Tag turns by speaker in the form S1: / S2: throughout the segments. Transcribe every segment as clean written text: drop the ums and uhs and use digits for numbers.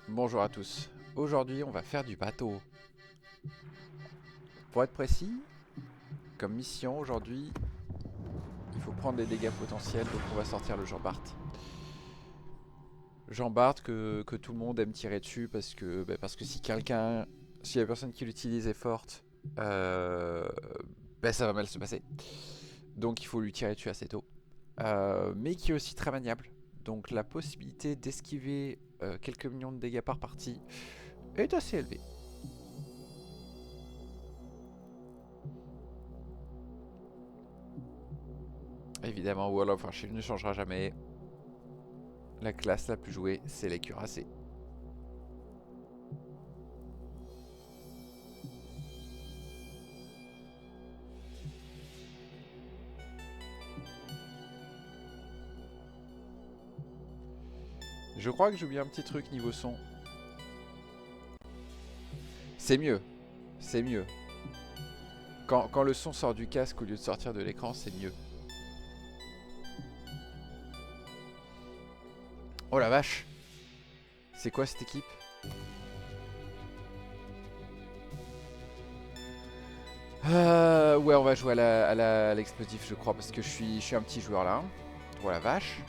S1: Bonjour à tous. Aujourd'hui, on va faire du bateau. Pour être précis, comme mission aujourd'hui, il faut prendre des dégâts potentiels, donc on va sortir le Jean Bart. Jean Bart que tout le monde aime tirer dessus parce que si la personne qui l'utilise est forte, euh, ça va mal se passer. Donc il faut lui tirer dessus assez tôt. Mais qui est aussi très maniable. Donc la possibilité d'esquiver quelques millions de dégâts par partie est assez élevée. Évidemment, World of Warcraft ne changera jamais. La classe la plus jouée, c'est les cuirassés. Je crois que j'ai oublié un petit truc niveau son. C'est mieux. C'est mieux. Quand le son sort du casque au lieu de sortir de l'écran, c'est mieux. Oh la vache! C'est quoi cette équipe? Ouais, on va jouer à l'explosif, je crois, parce que je suis un petit joueur là. Oh la vache!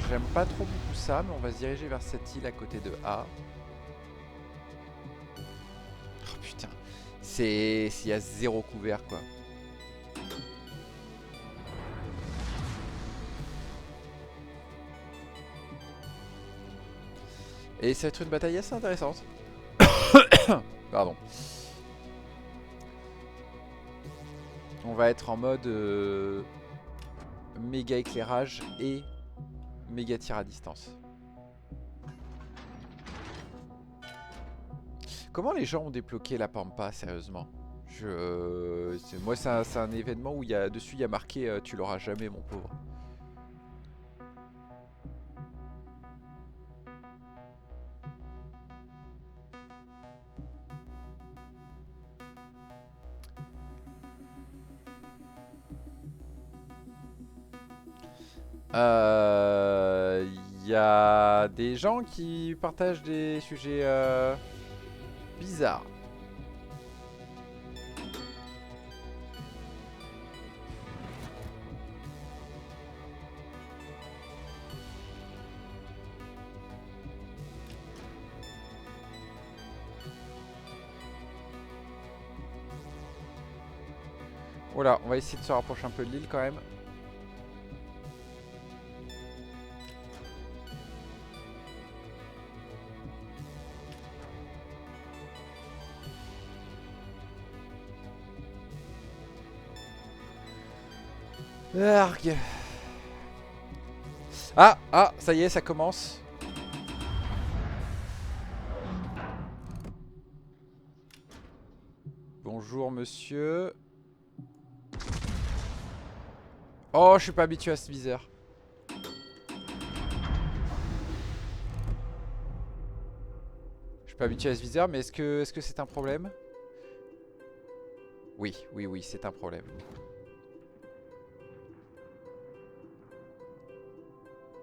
S1: J'aime pas trop beaucoup ça, mais on va se diriger vers cette île à côté de A. Oh putain, il y a zéro couvert quoi. Et ça va être une bataille assez intéressante. Pardon. On va être en mode méga éclairage et méga tir à distance. Comment les gens ont débloqué la Pampa, sérieusement? Moi, c'est un événement où dessus il y a marqué tu l'auras jamais, mon pauvre. Il y a des gens qui partagent des sujets bizarres. Voilà, on va essayer de se rapprocher un peu de l'île quand même. Arg. Ah, ça y est, ça commence. Bonjour monsieur. Oh, je suis pas habitué à ce viseur. Je suis pas habitué à ce viseur, mais est-ce que c'est un problème? Oui, oui, oui, c'est un problème.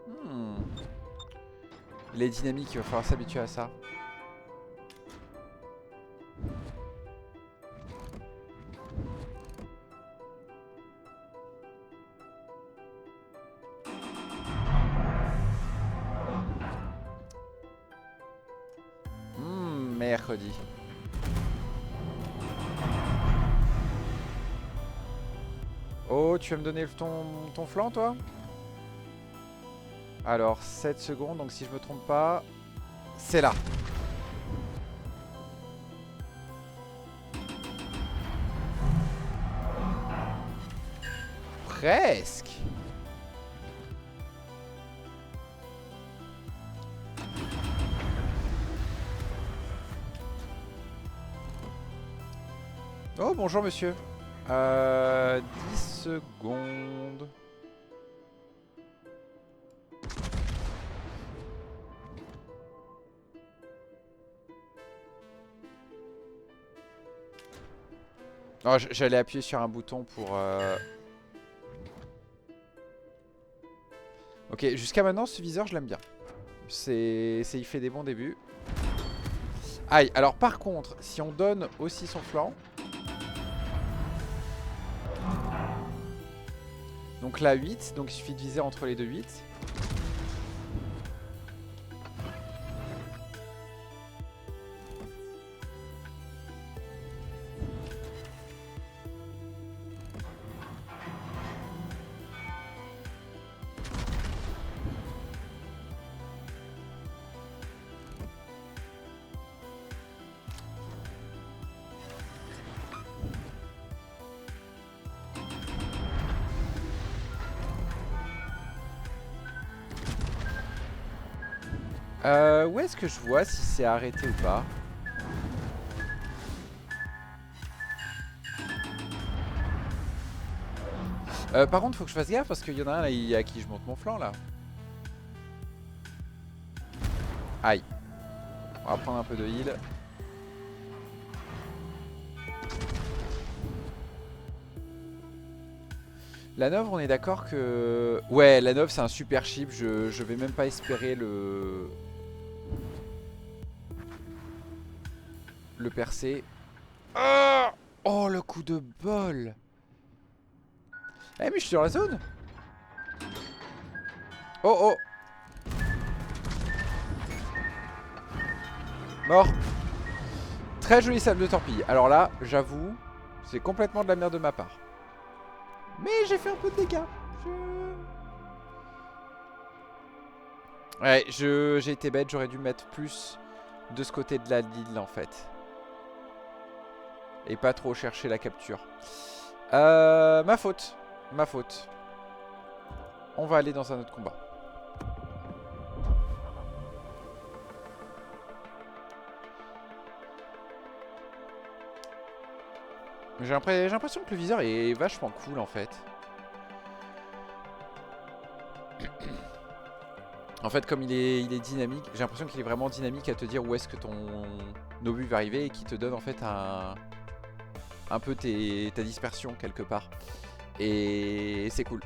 S1: Hmm. Les dynamiques, il va falloir s'habituer à ça. Mercredi. Oh, tu vas me donner ton flanc, toi? Alors, 7 secondes, donc si je me trompe pas, c'est là. Presque. Oh, bonjour, monsieur. 10 secondes. Oh, j'allais appuyer sur un bouton pour... Ok, jusqu'à maintenant, ce viseur, je l'aime bien. Il fait des bons débuts. Aïe, alors par contre, si on donne aussi son flanc... Donc là, 8. Donc il suffit de viser entre les deux 8. Où est-ce que je vois si c'est arrêté ou pas? Par contre, faut que je fasse gaffe parce qu'il y en a un là, à qui je monte mon flanc là. Aïe. On va prendre un peu de heal. La Nov, on est d'accord que... Ouais, la Nov c'est un super chip, je vais même pas espérer le percer. Ah, oh, le coup de bol. Eh mais je suis sur la zone. Oh oh. Mort. Très jolie salle de torpille. Alors là, j'avoue, c'est complètement de la merde de ma part. Mais j'ai fait un peu de dégâts. Ouais, j'ai été bête, j'aurais dû mettre plus de ce côté de la ligne en fait. Et pas trop chercher la capture. Ma faute. Ma faute. On va aller dans un autre combat. J'ai l'impression que le viseur est vachement cool en fait. En fait, comme il est dynamique, j'ai l'impression qu'il est vraiment dynamique à te dire où est-ce que ton obus va arriver et qui te donne en fait un peu ta dispersion quelque part. Et c'est cool.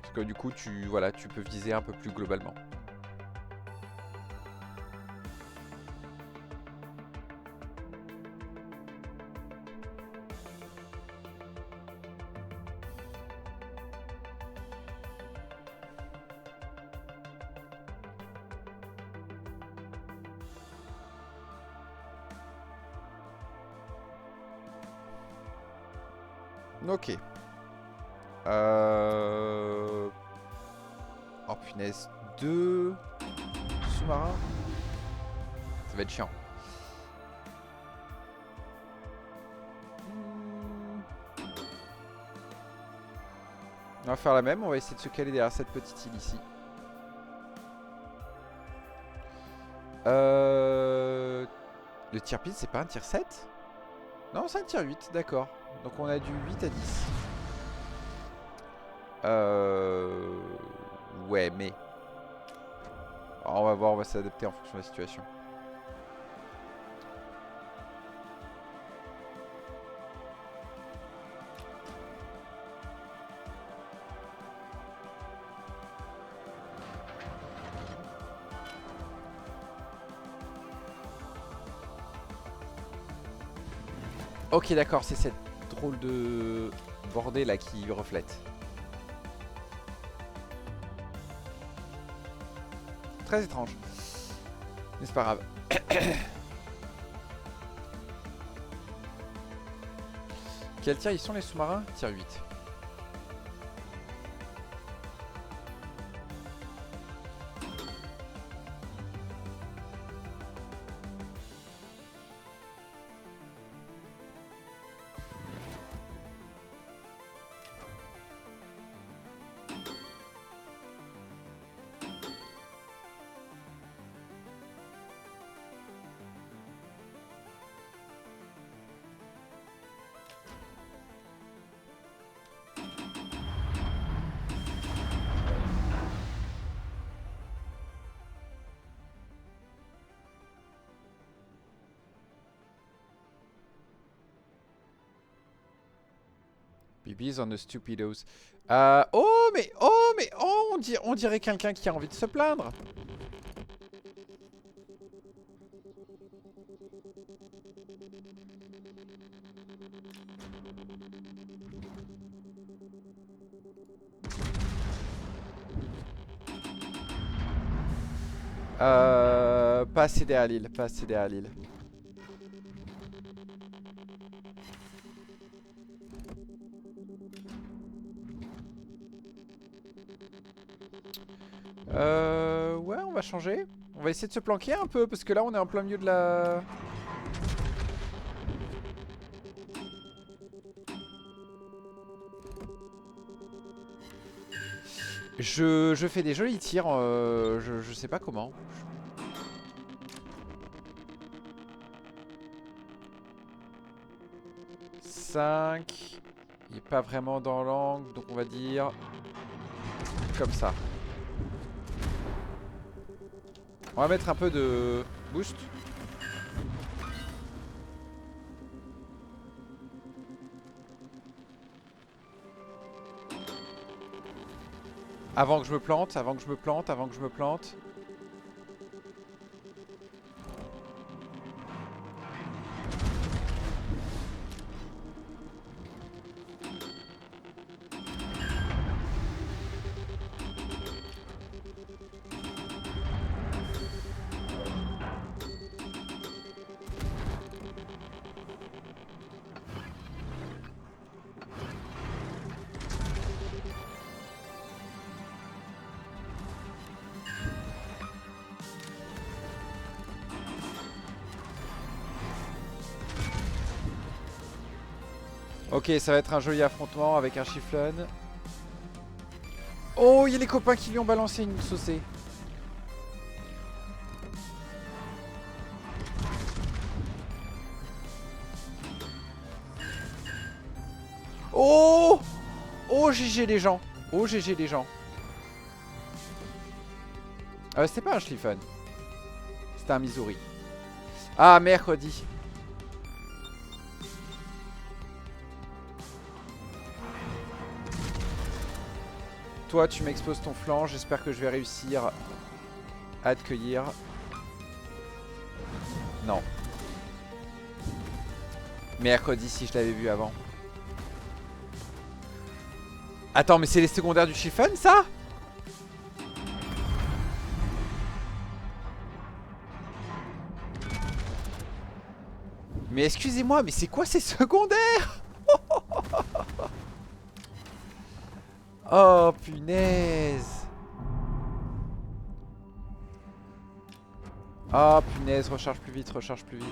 S1: Parce que du coup, voilà, tu peux viser un peu plus globalement. Ok. Oh punaise. 2 sous-marins. Ça va être chiant. On va faire la même. On va essayer de se caler derrière cette petite île ici. Le tir pile, c'est pas un tir 7? Non, c'est un tir 8, d'accord. Donc on a du 8 à 10. Ouais, mais... Alors, on va voir, on va s'adapter en fonction de la situation. Ok, d'accord, c'est cette drôle de bordée là qui reflète. Très étrange. Mais c'est pas grave. Quel tir ils sont les sous-marins? Tir 8. BB's on the stupidos. Oh mais on dirait quelqu'un qui a envie de se plaindre. Pas assez derrière l'île, pas assez derrière l'île. Ouais, on va changer. On va essayer de se planquer un peu, parce que là, on est en plein milieu de la... Je fais des jolis tirs, je sais pas comment. 5. Il est pas vraiment dans l'angle, donc on va dire... Comme ça. On va mettre un peu de boost. Avant que je me plante, avant que je me plante, avant que je me plante. Ok, ça va être un joli affrontement avec un Chifflon. Oh, il y a les copains qui lui ont balancé une saucée. Oh! Oh, GG les gens. Oh, GG les gens. C'était pas un Chiffon. C'était un Missouri. Ah, mercredi. Toi, tu m'exposes ton flanc. J'espère que je vais réussir à te cueillir. Non. Mercredi, si je l'avais vu avant. Attends, mais c'est les secondaires du Chiffon, ça? Mais excusez-moi, mais c'est quoi ces secondaires? Oh, punaise. Oh, punaise, recharge plus vite, recharge plus vite.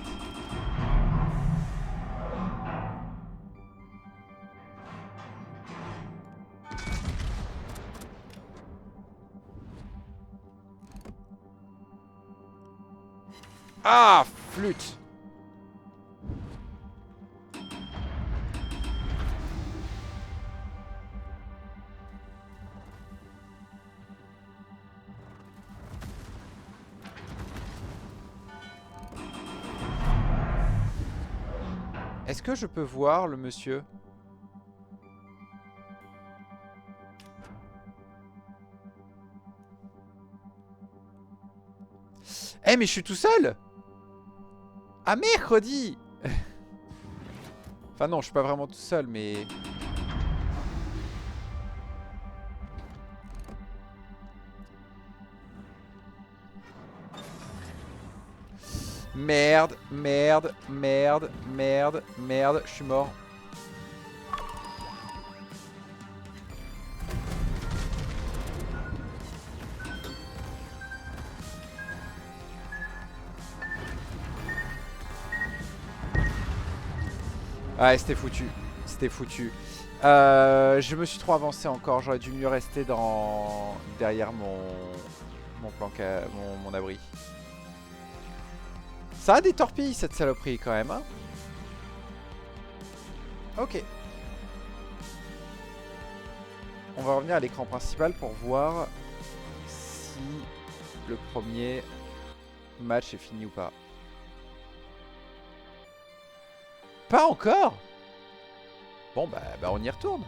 S1: Ah, flûte. Est-ce que je peux voir le monsieur? Eh, mais je suis tout seul. Ah, mercredi. Enfin non, je suis pas vraiment tout seul, mais... Merde, merde, merde, merde, merde, je suis mort. Ouais, c'était foutu. C'était foutu. Je me suis trop avancé encore. J'aurais dû mieux rester dans... derrière mon mon abri. Ça a des torpilles, cette saloperie, quand même. Hein. Ok. On va revenir à l'écran principal pour voir si le premier match est fini ou pas. Pas encore? Bon, bah on y retourne.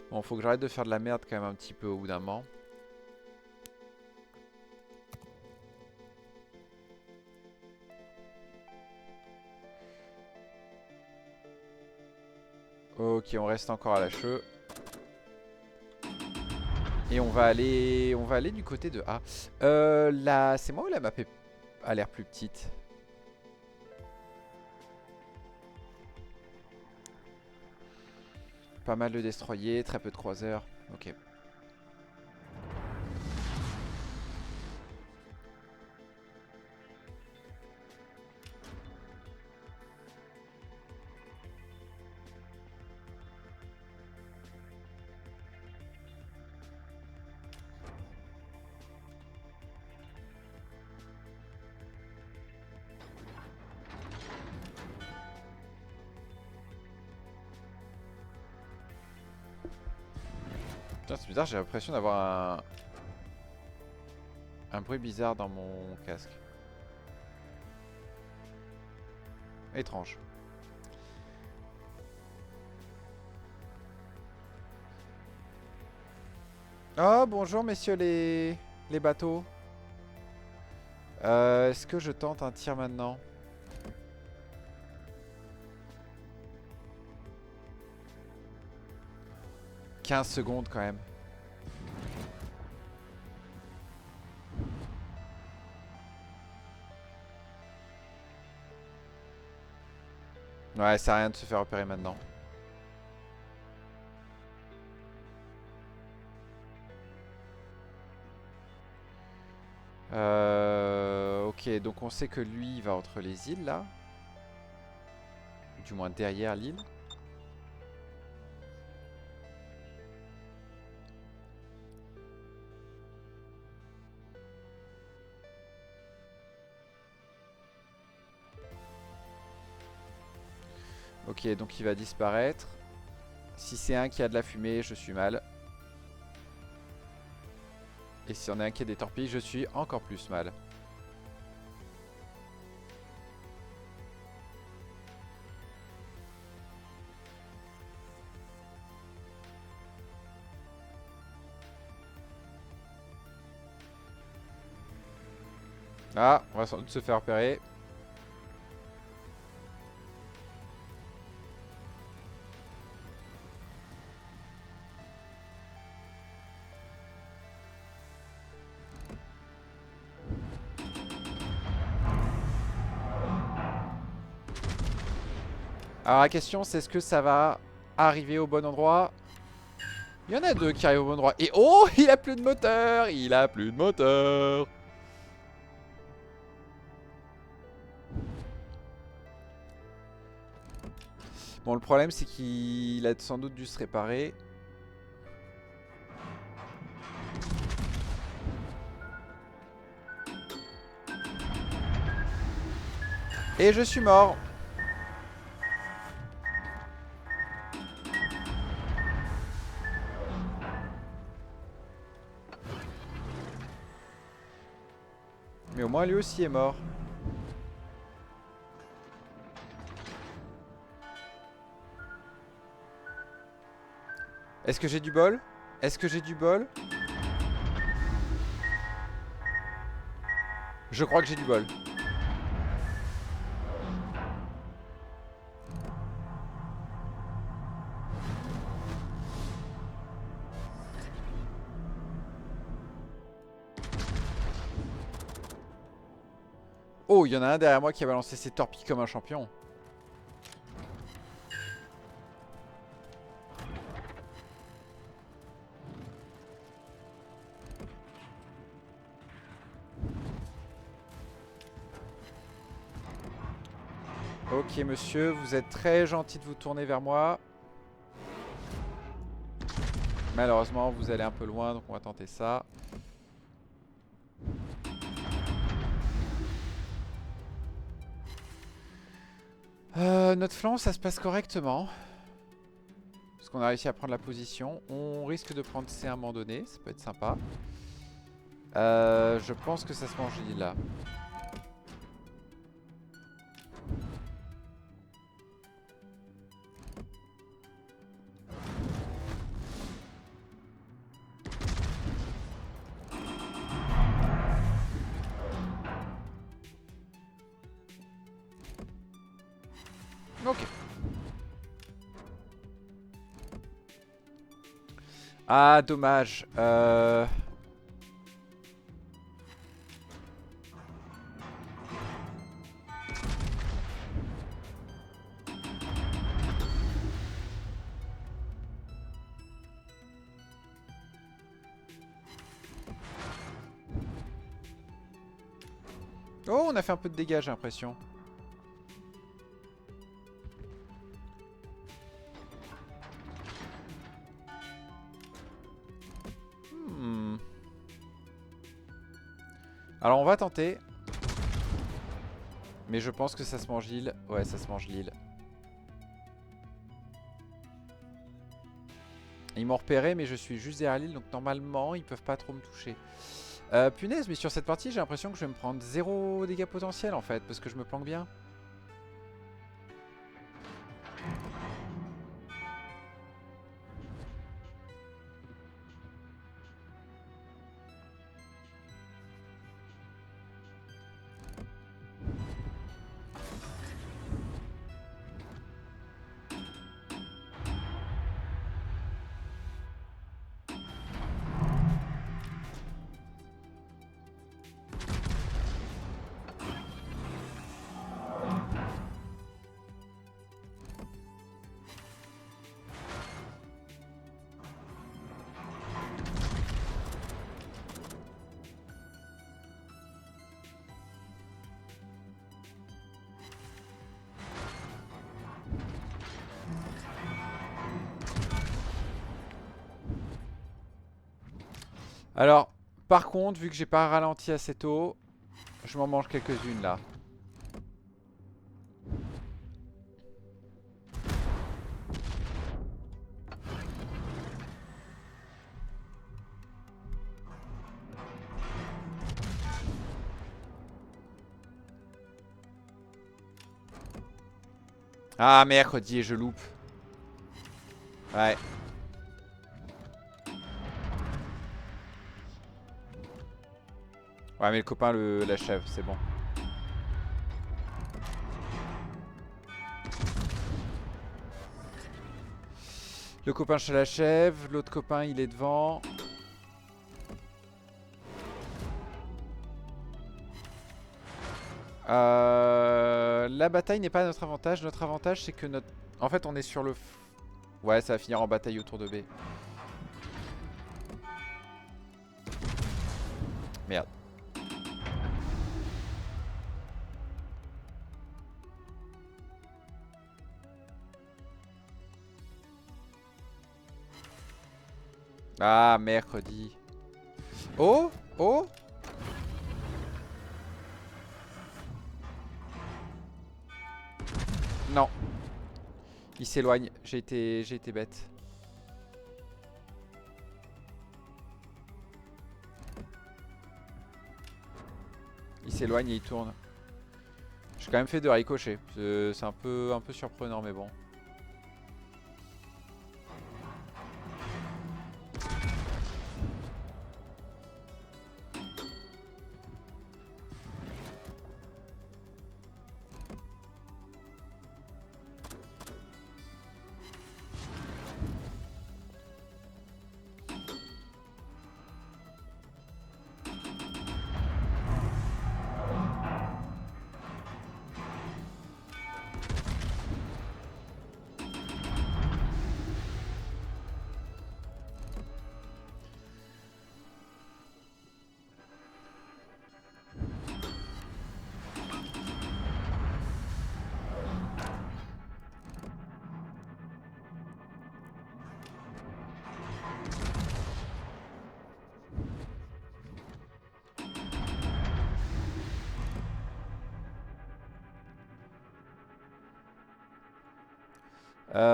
S1: Bon, faut que j'arrête de faire de la merde quand même un petit peu au bout d'un moment. Ok, on reste encore à la cheveux. Et on va aller du côté de A. C'est moi ou la map a l'air plus petite? Pas mal de destroyers, très peu de croiseurs. Ok. Putain, c'est bizarre, j'ai l'impression d'avoir un bruit bizarre dans mon casque. Étrange. Oh, bonjour messieurs les bateaux. Est-ce que je tente un tir maintenant? « 15 secondes quand même. Ouais, ça sert à rien de se faire repérer maintenant. Ok, donc on sait que lui, il va entre les îles, là. Du moins derrière l'île. Ok, donc il va disparaître. Si c'est un qui a de la fumée, je suis mal. Et si on a un qui a des torpilles, je suis encore plus mal. Ah, on va sans doute se faire repérer. Alors la question c'est est-ce que ça va arriver au bon endroit? Il y en a deux qui arrivent au bon endroit. Et oh, il a plus de moteur! Il a plus de moteur! Bon, le problème c'est qu'il a sans doute dû se réparer. Et je suis mort. Mais au moins lui aussi est mort. Est-ce que j'ai du bol? Est-ce que j'ai du bol? Je crois que j'ai du bol. Oh, il y en a un derrière moi qui a balancé ses torpilles comme un champion. Ok monsieur, vous êtes très gentil de vous tourner vers moi. Malheureusement, vous allez un peu loin, donc on va tenter ça. Notre flanc, ça se passe correctement. Parce qu'on a réussi à prendre la position. On risque de prendre C à un moment donné, ça peut être sympa. Je pense que ça se mange là. Ok. Ah, dommage. Oh, on a fait un peu de dégâts, j'ai l'impression. Hmm. Alors, on va tenter. Mais je pense que ça se mange l'île. Ouais, ça se mange l'île. Ils m'ont repéré, mais je suis juste derrière l'île, donc normalement, ils peuvent pas trop me toucher. Punaise, mais sur cette partie, j'ai l'impression que je vais me prendre 0 dégâts potentiels, en fait, parce que je me planque bien. Alors, par contre, vu que j'ai pas ralenti assez tôt, je m'en mange quelques-unes, là. Ah, mercredi, je loupe. Ouais. Ouais, mais le copain l'achève, c'est bon. Le copain je l'achève, l'autre copain il est devant. La bataille n'est pas notre avantage. Notre avantage c'est que notre... En fait on est sur le... Ouais, ça va finir en bataille autour de B. Merde. Ah, mercredi. Oh, oh. Non. Il s'éloigne. J'ai été bête. Il s'éloigne et il tourne. J'ai quand même fait 2 ricochets. C'est un peu surprenant, mais bon.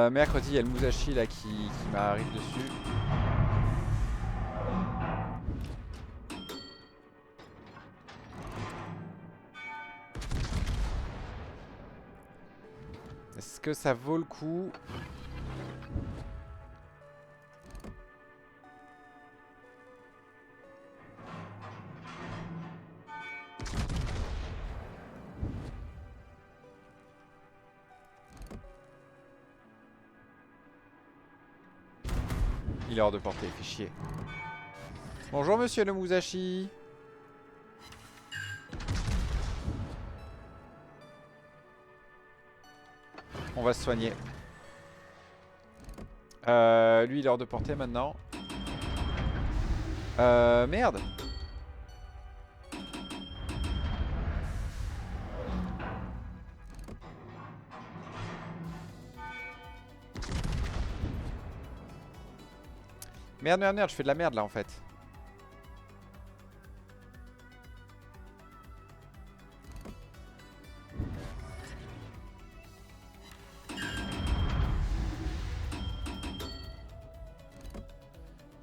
S1: Mercredi, il y a le Musashi là qui m'arrive dessus. Est-ce que ça vaut le coup? Il est hors de portée, fait chier. Bonjour monsieur le Musashi. On va se soigner. Lui il est hors de portée maintenant. Merde. Merde, merde, merde, je fais de la merde là en fait.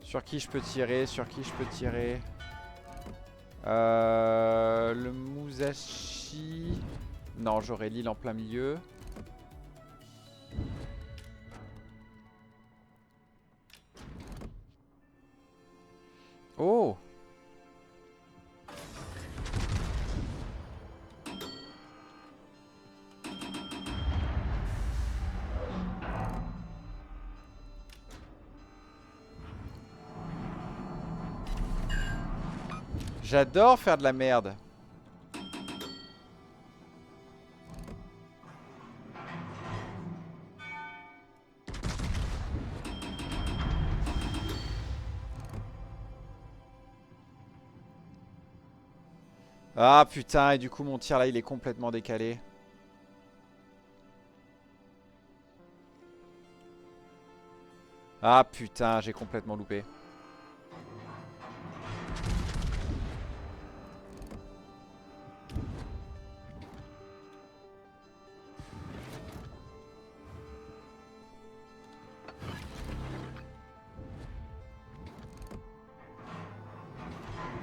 S1: Sur qui je peux tirer? Sur qui je peux tirer? Le Musashi. Non, j'aurai l'île en plein milieu. Oh! J'adore faire de la merde. Ah putain, et du coup mon tir là il est complètement décalé. Ah putain, j'ai complètement loupé.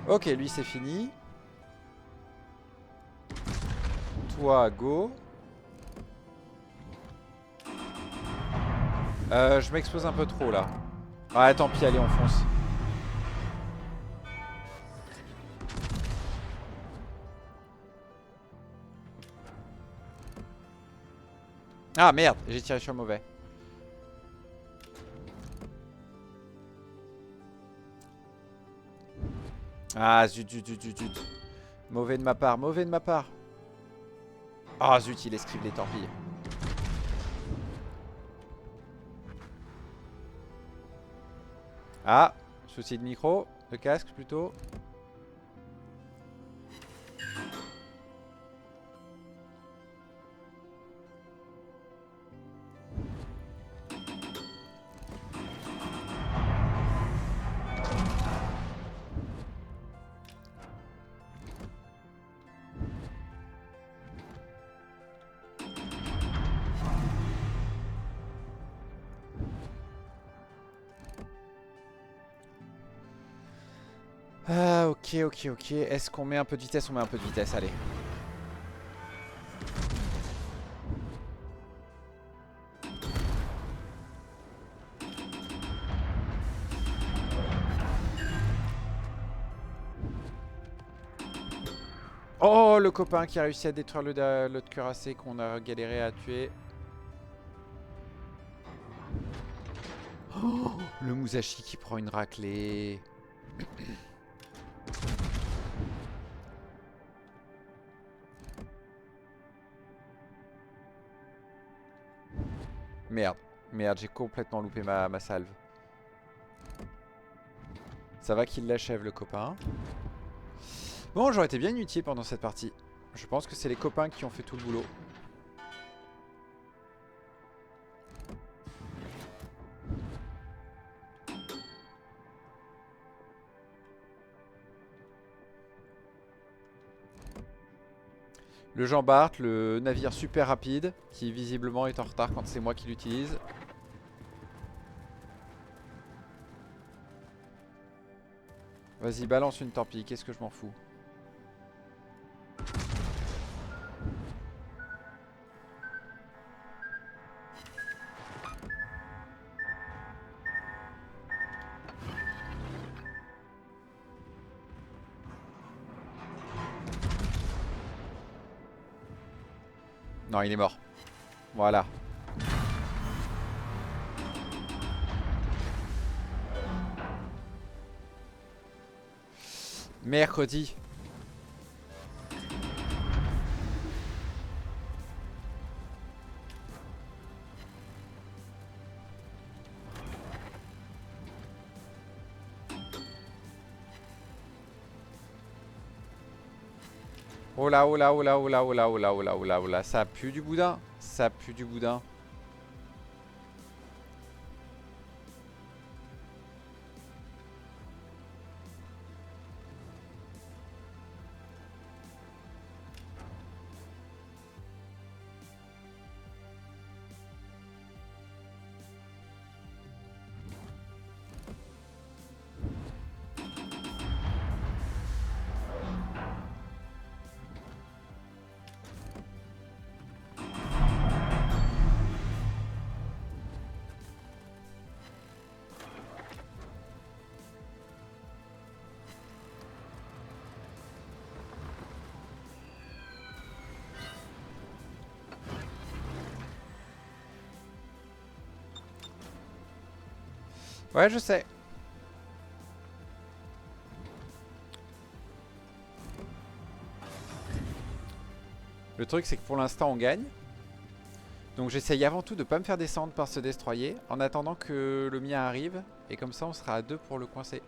S1: Ok, lui c'est fini. Toi, go. Je m'expose un peu trop là. Ah tant pis, allez on fonce. Ah merde, j'ai tiré sur le mauvais. Ah zut, zut, zut, zut, zut. Mauvais de ma part, mauvais de ma part. Ah zut, il esquive les torpilles. Ah, souci de micro, de casque plutôt. Ah ok, ok, ok. Est-ce qu'on met un peu de vitesse? On met un peu de vitesse, allez. Oh, le copain qui a réussi à détruire l'autre cuirassé qu'on a galéré à tuer. Oh, le Musashi qui prend une raclée. Merde, merde, j'ai complètement loupé ma salve. Ça va qu'il l'achève le copain. Bon, j'aurais été bien inutile pendant cette partie. Je pense que c'est les copains qui ont fait tout le boulot. Le Jean Bart, le navire super rapide, qui visiblement est en retard quand c'est moi qui l'utilise. Vas-y, balance une torpille, qu'est-ce que je m'en fous. Non, il est mort. Voilà. Mercredi. Oh là, oh là, oh là, oh là, oh là, oh là, oh là, oh là, oh là. Ça pue du boudin. Ça pue du boudin. Ouais, je sais. Le truc, c'est que pour l'instant, on gagne. Donc j'essaye avant tout de pas me faire descendre par ce destroyer en attendant que le mien arrive. Et comme ça, on sera à 2 pour le coincer.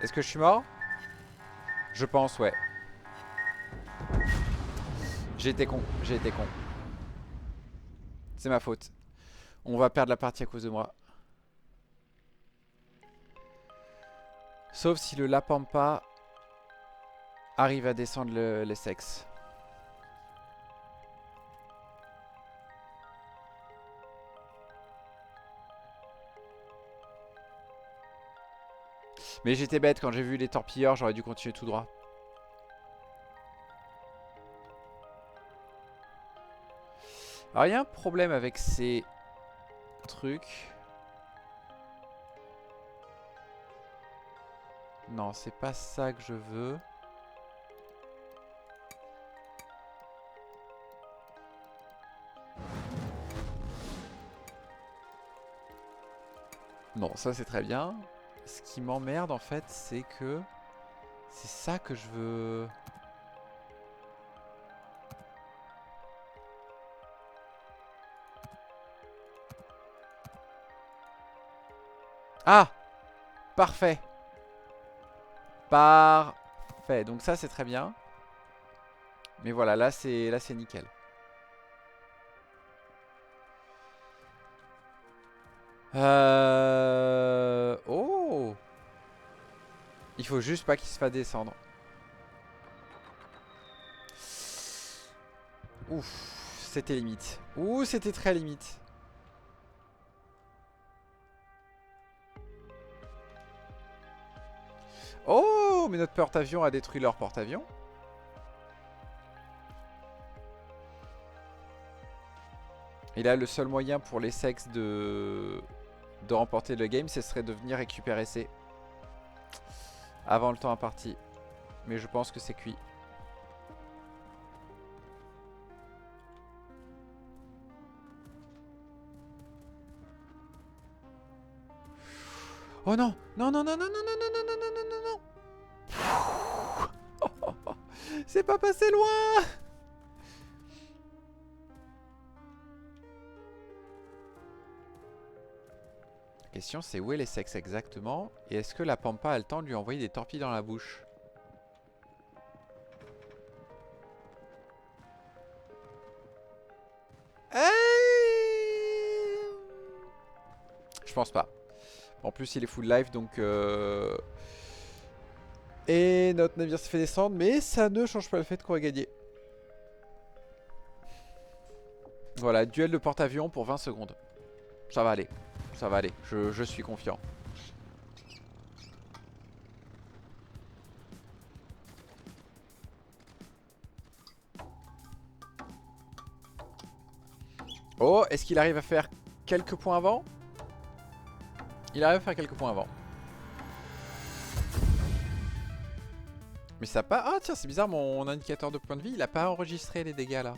S1: Est-ce que je suis mort? Je pense, ouais. J'ai été con, j'ai été con. C'est ma faute. On va perdre la partie à cause de moi. Sauf si le Lapampa arrive à descendre les sexes. Mais j'étais bête, quand j'ai vu les torpilleurs, j'aurais dû continuer tout droit. Alors il y a un problème avec ces trucs. Non, c'est pas ça que je veux. Non, ça c'est très bien. Ce qui m'emmerde en fait, c'est que c'est ça que je veux. Ah! Parfait. Parfait. Donc ça c'est très bien. Mais voilà, là c'est nickel. Oh! Il faut juste pas qu'il se fasse descendre. Ouf, c'était limite. Ouh, c'était très limite. Oh, mais notre porte-avions a détruit leur porte-avions. Et là, le seul moyen pour les sexes de remporter le game, ce serait de venir récupérer C avant le temps imparti. Mais je pense que c'est cuit. Oh non! Non, non, non, non, non, non, non, non, non, non, non, non. C'est pas passé loin! La question c'est où est les sexes exactement? Et est-ce que la Pampa a le temps de lui envoyer des torpilles dans la bouche? Je pense pas. En plus il est full life donc Et notre navire se fait descendre, mais ça ne change pas le fait qu'on va gagner. Voilà, duel de porte-avions pour 20 secondes. Ça va aller. Ça va aller. Je suis confiant. Oh, est-ce qu'il arrive à faire quelques points avant? Il arrive à faire quelques points avant. Mais ça a pas... Ah tiens, c'est bizarre, mon indicateur de points de vie, il a pas enregistré les dégâts là.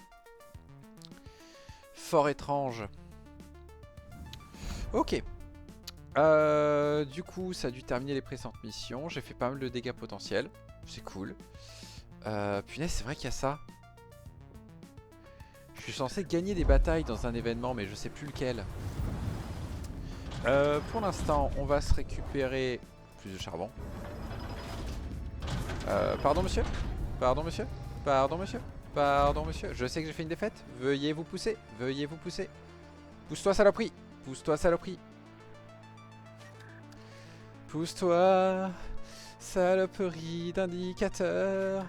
S1: Fort étrange. Ok. Du coup, ça a dû terminer les précédentes missions. J'ai fait pas mal de dégâts potentiels. C'est cool. Punaise, c'est vrai qu'il y a ça. Je suis censé gagner des batailles dans un événement, mais je sais plus lequel. Pour l'instant, on va se récupérer plus de charbon. Pardon monsieur? Pardon monsieur? Pardon monsieur? Pardon monsieur? Je sais que j'ai fait une défaite. Veuillez vous pousser. Veuillez vous pousser. Pousse-toi saloperie. Pousse-toi saloperie. Pousse-toi saloperie d'indicateur.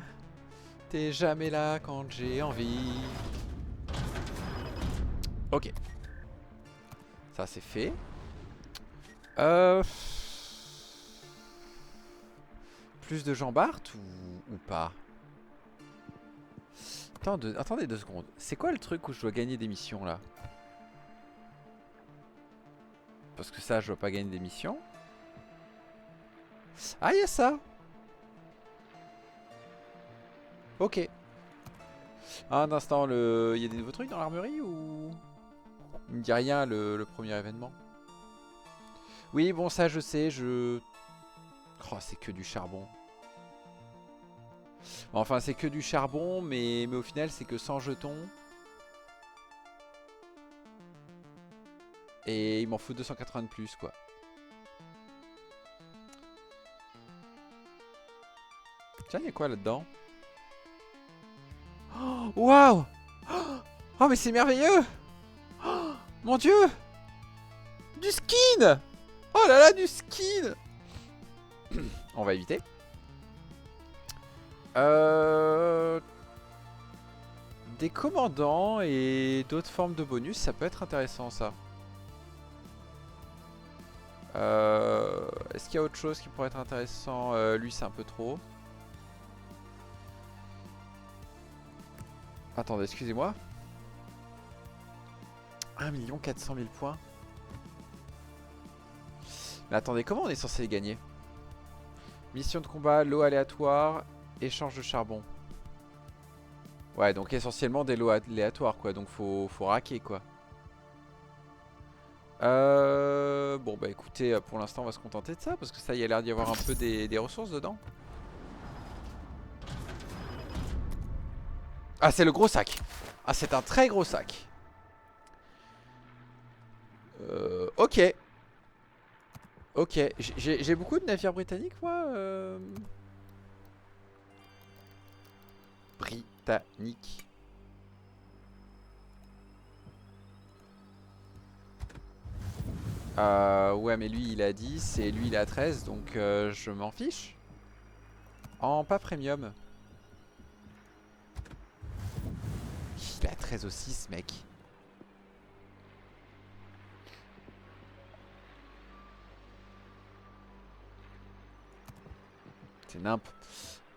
S1: T'es jamais là quand j'ai envie. Ok. Ça c'est fait. Plus de gens Bart ou pas? Attendez 2 secondes. C'est quoi le truc où je dois gagner des missions là? Parce que ça, je dois pas gagner des missions. Ah, il y a ça. Ok. Un instant, il y a des nouveaux trucs dans l'armurerie ou... Il me dit rien le premier événement. Oui, bon, ça je sais, Oh, c'est que du charbon. Enfin, c'est que du charbon, mais au final, c'est que 100 jetons. Et il m'en faut 280 de plus, quoi. Tiens, il y a quoi là-dedans? Oh, waouh! Oh, mais c'est merveilleux! Oh, mon dieu! Du skin! Oh là là, du skin! On va éviter. Des commandants et d'autres formes de bonus, ça peut être intéressant ça. Est-ce qu'il y a autre chose qui pourrait être intéressant? Lui c'est un peu trop. Attendez, excusez-moi. 1 400 000 points. Mais attendez, comment on est censé les gagner? Mission de combat, lot aléatoire, échange de charbon. Ouais, donc essentiellement des lots aléatoires quoi, donc faut raquer quoi. Bon bah écoutez, pour l'instant on va se contenter de ça, parce que ça y a l'air d'y avoir un peu des ressources dedans. Ah, c'est le gros sac. Ah, c'est un très gros sac. Ok. Ok, j'ai beaucoup de navires britanniques moi. Britannique. Ouais, mais lui il a 10 et lui il a 13, donc je m'en fiche. En pas premium. Il a 13 aussi ce mec. C'est nimp.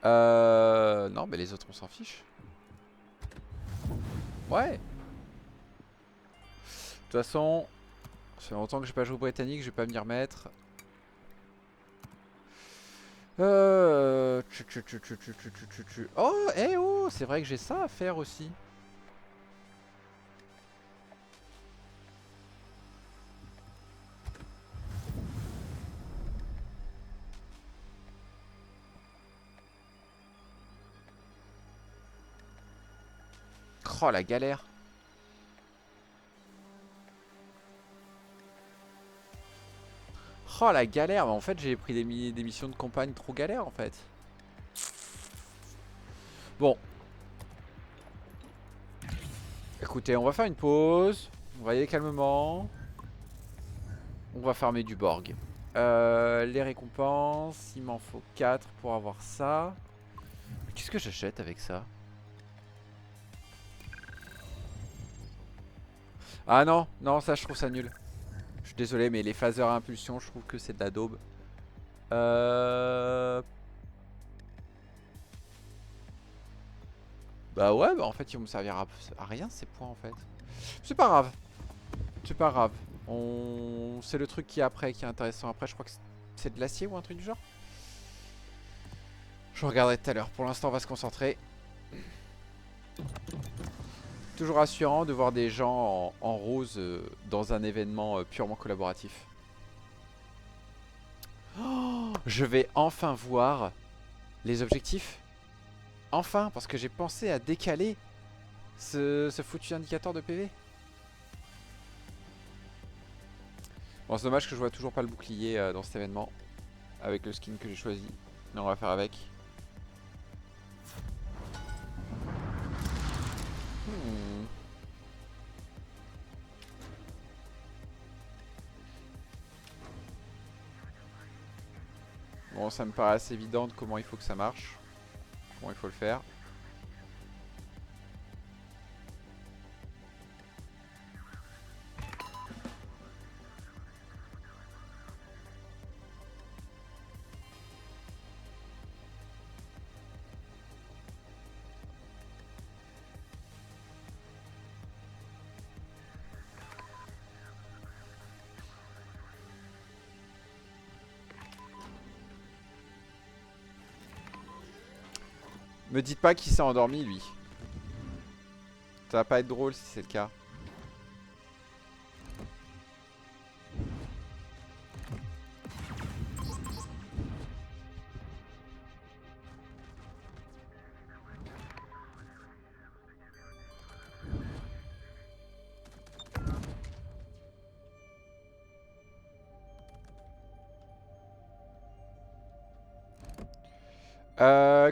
S1: Non, mais les autres on s'en fiche. Ouais. De toute façon, ça fait longtemps que j'ai pas joué au britannique, je vais pas m'y remettre. Oh, eh oh, c'est vrai que j'ai ça à faire aussi. Oh la galère. Oh la galère. En fait j'ai pris des missions de campagne trop galères en fait. Bon. Écoutez, on va faire une pause. On va y aller calmement. On va farmer du Borg. Les récompenses. Il m'en faut 4 pour avoir ça. Qu'est-ce que j'achète avec ça? Ah non, non, ça je trouve ça nul. Je suis désolé, mais les phaseurs à impulsion, je trouve que c'est de la daube. Bah ouais, bah en fait ils vont me servir à rien ces points en fait. C'est pas grave. C'est pas grave. C'est le truc qui est après qui est intéressant. Après, je crois que c'est de l'acier ou un truc du genre. Je regarderai tout à l'heure. Pour l'instant, on va se concentrer. Toujours rassurant de voir des gens en rose dans un événement purement collaboratif. Oh, je vais enfin voir les objectifs. Enfin, parce que j'ai pensé à décaler ce foutu indicateur de PV. Bon, c'est dommage que je vois toujours pas le bouclier dans cet événement. Avec le skin que j'ai choisi. Mais on va faire avec. Hmm. Bon, ça me paraît assez évident de comment il faut que ça marche. Comment il faut le faire. Me dites pas qu'il s'est endormi, lui. Ça va pas être drôle si c'est le cas.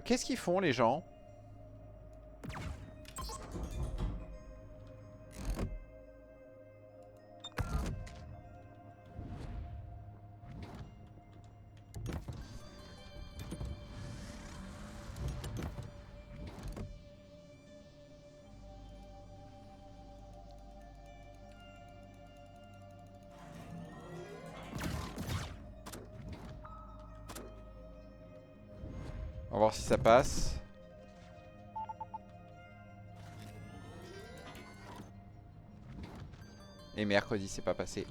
S1: Qu'est-ce qu'ils font, les gens? On va voir si ça passe. Et mercredi, c'est pas passé.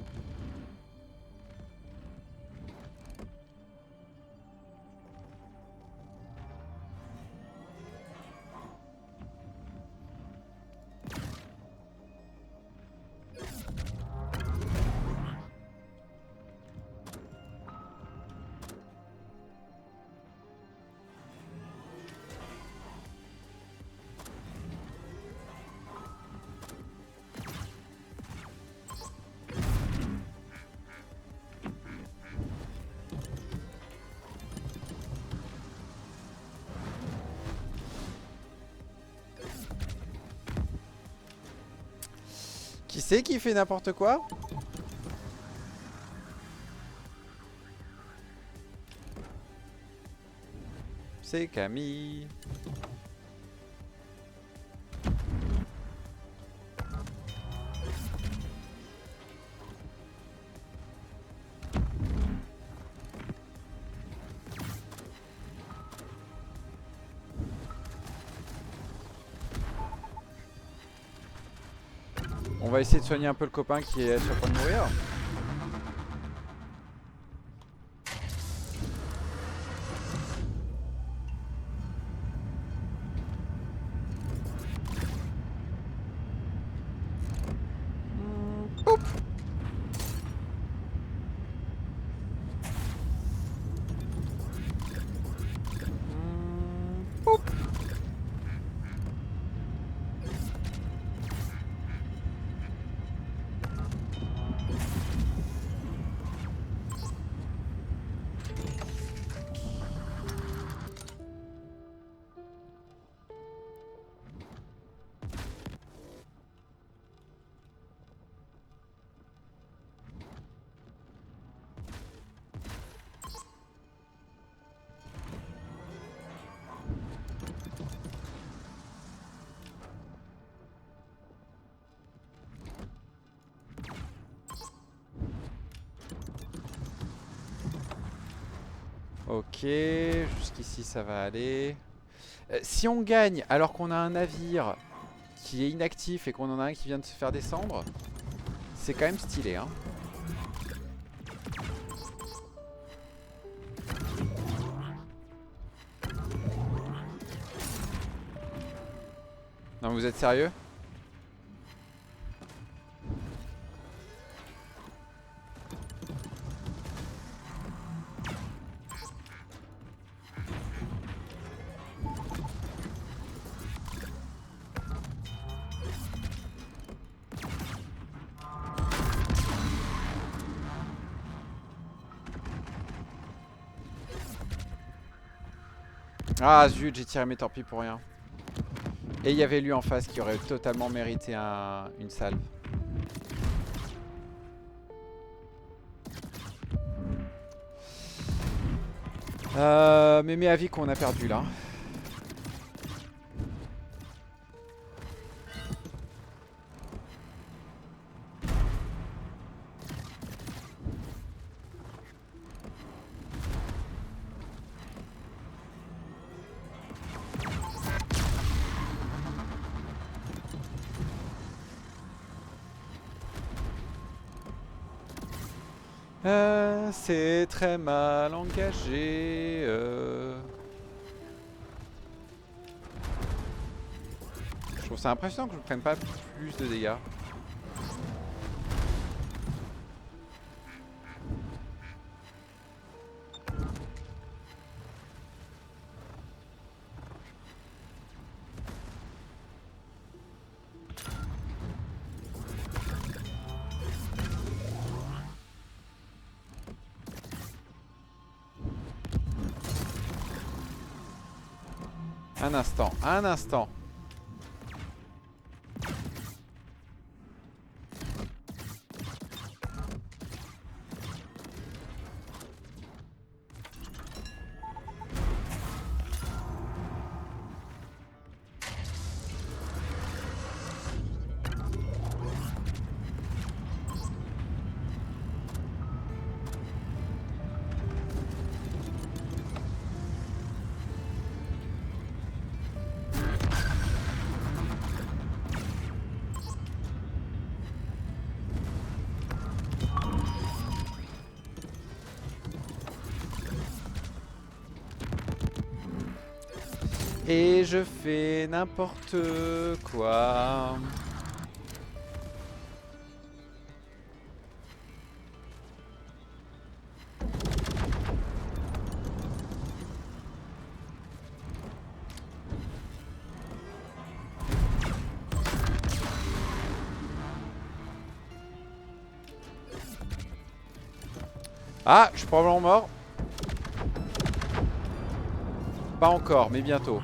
S1: Qui c'est qui fait n'importe quoi? C'est Camille. On va essayer de soigner un peu le copain qui est sur le point de mourir. Ok, jusqu'ici ça va aller. Si on gagne alors qu'on a un navire qui est inactif et qu'on en a un qui vient de se faire descendre, c'est quand même stylé, hein. Non, vous êtes sérieux? Ah zut, j'ai tiré mes torpilles pour rien. Et il y avait lui en face qui aurait totalement mérité une salve. Mais mes avis qu'on a perdu là. C'est très mal engagé. Je trouve ça impressionnant que je ne prenne pas plus de dégâts. Un instant, un instant. Et je fais n'importe quoi. Ah, je suis probablement mort. Pas encore, mais bientôt.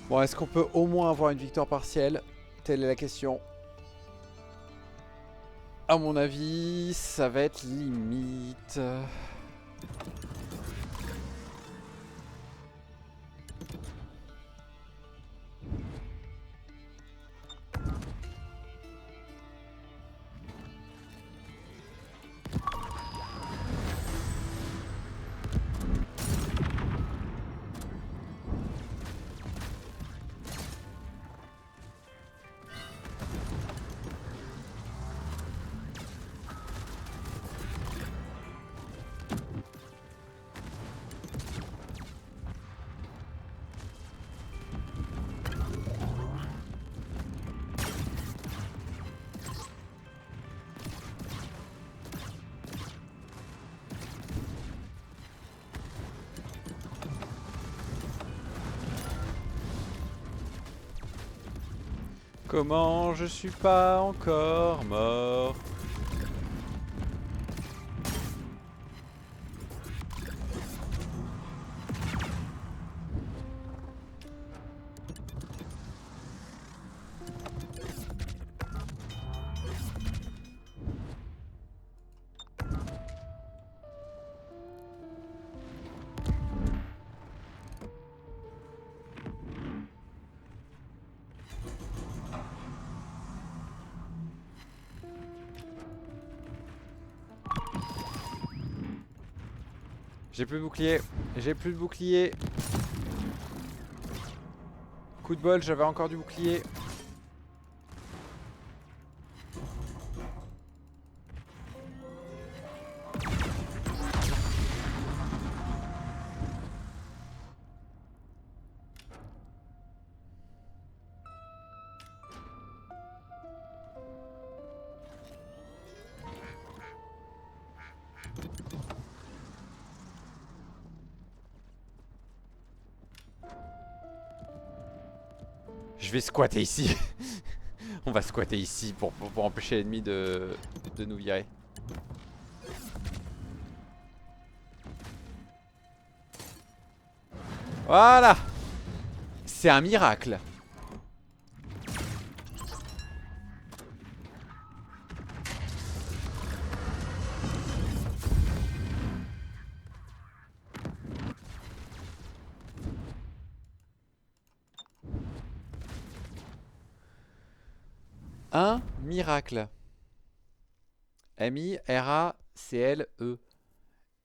S1: Bon, est-ce qu'on peut au moins avoir une victoire partielle? Telle est la question. À mon avis, ça va être limite. Comment je suis pas encore mort? J'ai plus de bouclier. J'ai plus de bouclier. Coup de bol, j'avais encore du bouclier. Je vais squatter ici. On va squatter ici pour empêcher l'ennemi de nous virer. Voilà. C'est un miracle. Un miracle. M-I-R-A-C-L-E.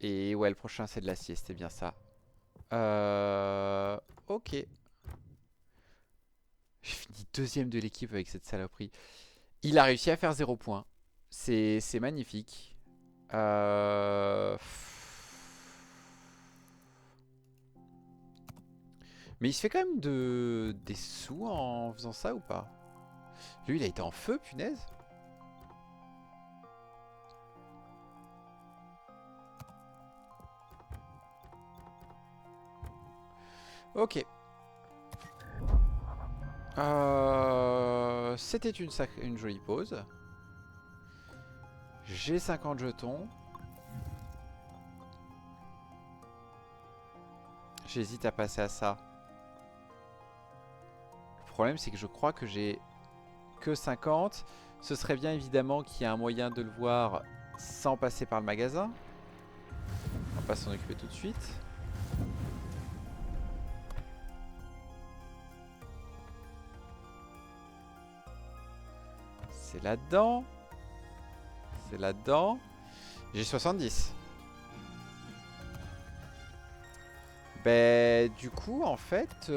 S1: Et ouais, le prochain c'est de l'acier, c'était bien ça. Ok. J'ai fini deuxième de l'équipe avec cette saloperie. Il a réussi à faire 0 points. C'est magnifique. Mais il se fait quand même des sous en faisant ça ou pas? Lui, il a été en feu, punaise. Ok. C'était une jolie pause. J'ai 50 jetons. J'hésite à passer à ça. Le problème, c'est que je crois que j'ai que 50. Ce serait bien évidemment qu'il y ait un moyen de le voir sans passer par le magasin. On va pas s'en occuper tout de suite. C'est là-dedans. C'est là-dedans. J'ai 70. Ben, du coup, en fait...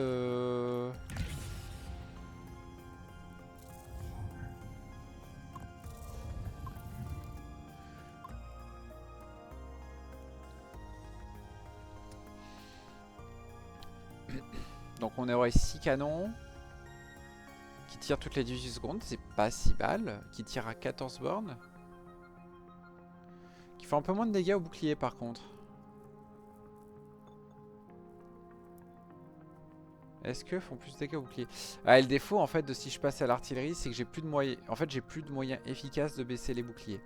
S1: Donc on aurait 6 canons qui tirent toutes les 18 secondes, c'est pas si mal. Qui tirent à 14 bornes. Qui font un peu moins de dégâts au bouclier par contre. Est-ce que font plus de dégâts au bouclier? Ah, et le défaut en fait de si je passe à l'artillerie, c'est que j'ai plus de moyens. En fait, j'ai plus de moyens efficaces de baisser les boucliers.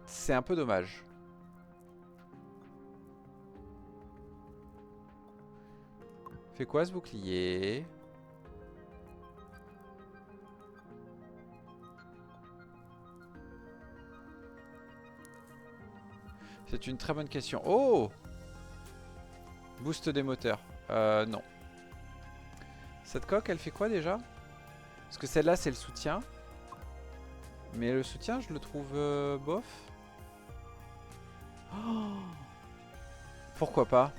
S1: C'est un peu dommage. Fait quoi ce bouclier? C'est une très bonne question. Oh! Boost des moteurs. Non. Cette coque, elle fait quoi déjà? Parce que celle-là, c'est le soutien. Mais le soutien, je le trouve bof. Oh, pourquoi pas?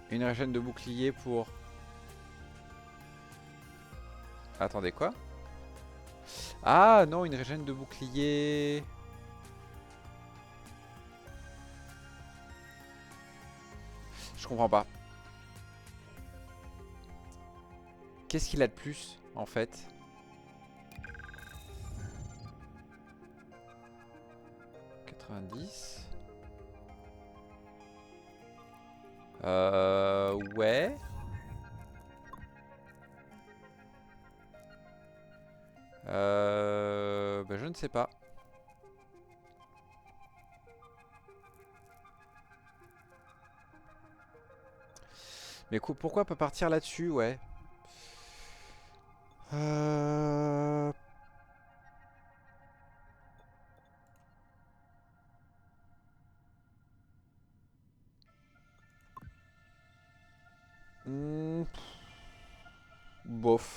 S1: Une régène de bouclier pour... Attendez, quoi? Ah non, une régène de bouclier... Je comprends pas. Qu'est-ce qu'il a de plus, en fait? Ouais. Bah, je ne sais pas. Mais pourquoi pas partir là-dessus, ouais. Euh... Bof.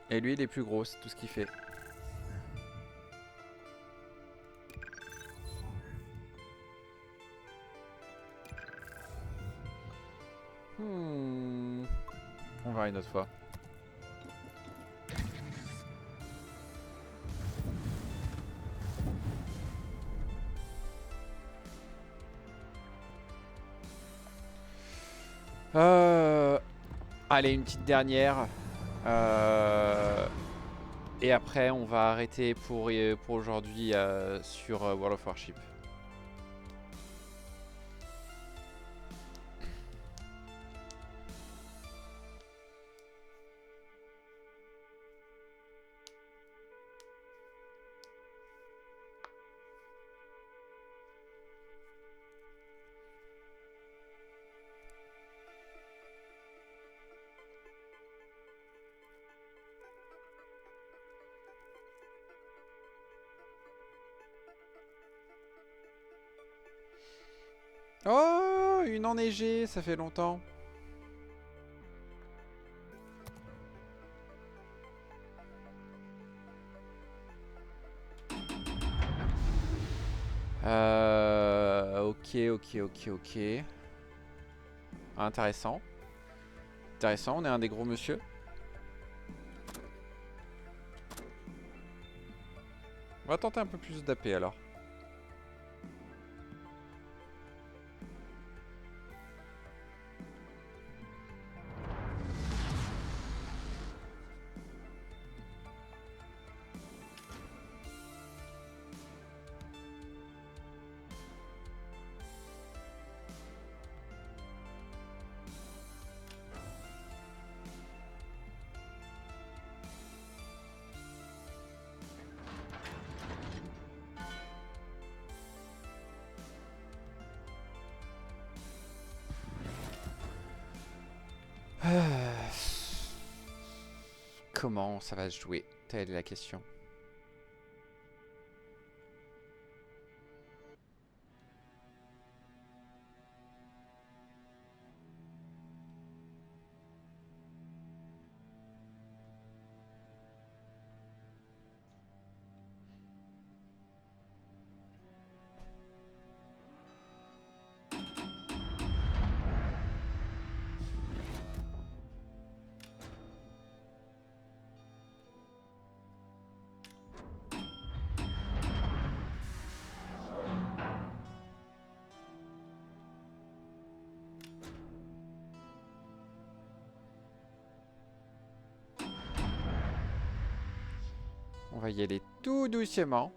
S1: Et lui, il est plus gros, c'est tout ce qu'il fait. On verra une autre fois. Allez, une petite dernière. Et après, on va arrêter pour aujourd'hui sur World of Warship. Oh, une enneigée, ça fait longtemps. Ok. Intéressant. Intéressant, on est un des gros monsieur. On va tenter un peu plus d'AP alors. Comment ça va se jouer? Telle est la question. On va y aller tout doucement.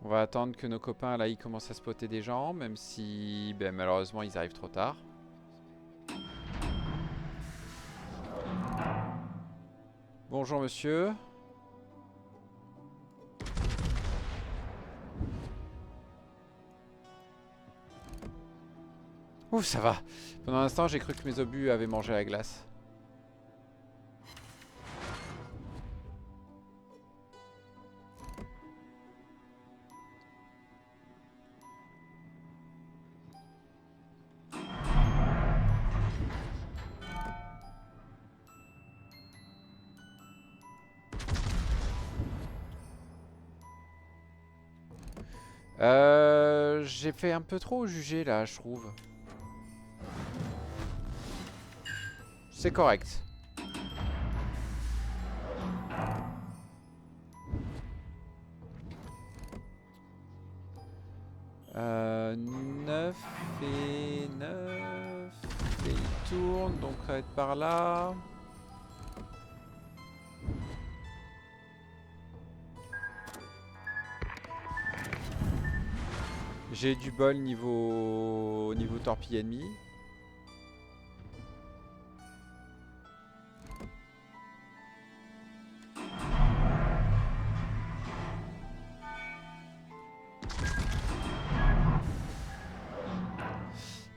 S1: On va attendre que nos copains là ils commencent à spotter des gens, même si malheureusement ils arrivent trop tard. Bonjour monsieur. Ouh, ça va. Pendant un instant, j'ai cru que mes obus avaient mangé la glace. J'ai fait un peu trop juger là, je trouve. C'est correct. Euh, 9 et 9. Et il tourne, donc ça va être par là. J'ai du bol niveau torpille ennemi.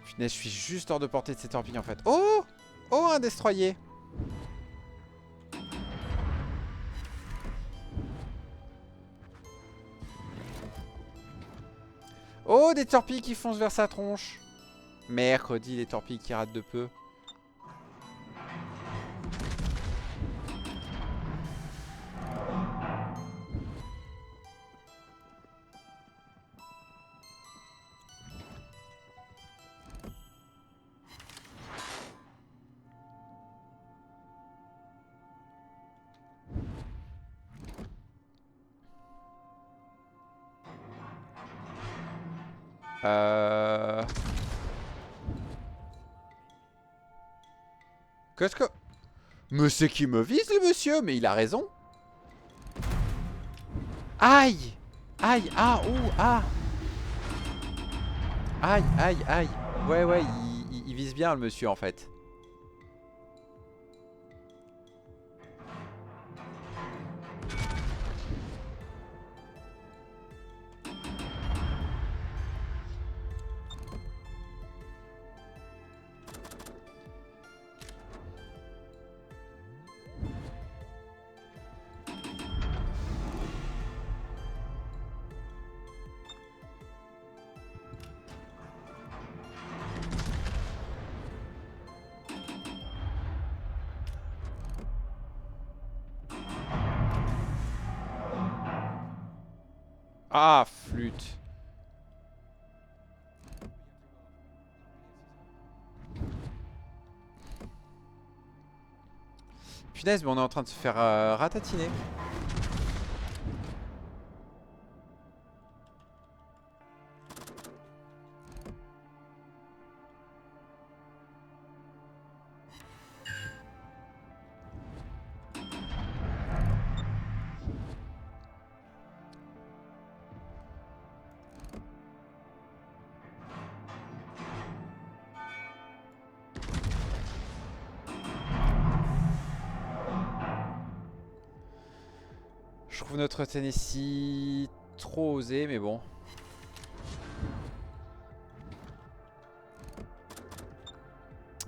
S1: Punaise, je suis juste hors de portée de ces torpilles en fait. Oh! Oh, un destroyer! Oh, des torpilles qui foncent vers sa tronche. Mercredi, les torpilles qui ratent de peu. Qu'est-ce que... Mais c'est qui me vise le monsieur? Mais il a raison. Aïe. Aïe, ah, ouh, ah. Aïe, aïe, aïe. Ouais, ouais, il vise bien le monsieur en fait. Ah, flûte. Punaise, mais on est en train de se faire ratatiner. Je trouve notre Tennessee trop osé, mais bon.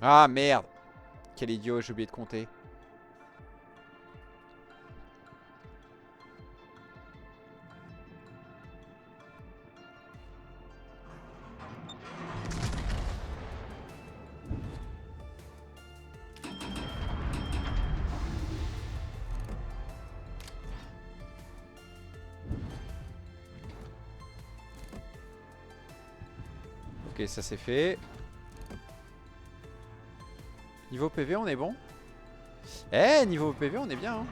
S1: Ah merde. Quel idiot, j'ai oublié de compter. Ok, ça c'est fait. Niveau PV, on est bon. Eh, niveau PV, on est bien. Hein.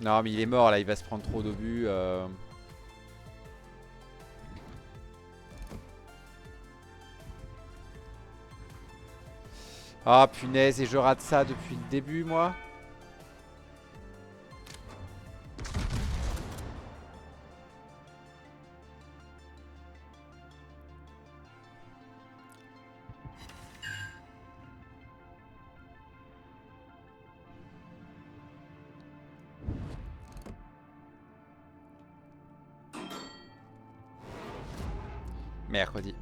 S1: Non, mais il est mort là, il va se prendre trop d'obus. Ah punaise, et je rate ça depuis le début, moi. Mercredi.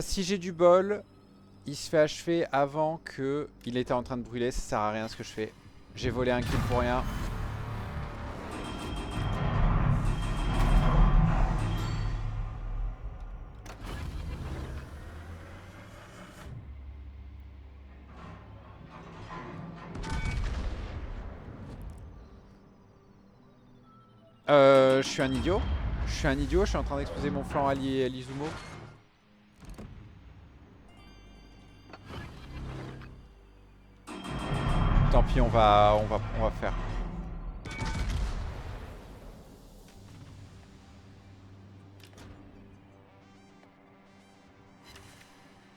S1: Si j'ai du bol, il se fait achever avant que il était en train de brûler. Ça sert à rien ce que je fais. J'ai volé un kill pour rien. Je suis un idiot. Je suis un idiot, je suis en train d'exposer mon flanc à l'Izumo. Tant pis, on va faire.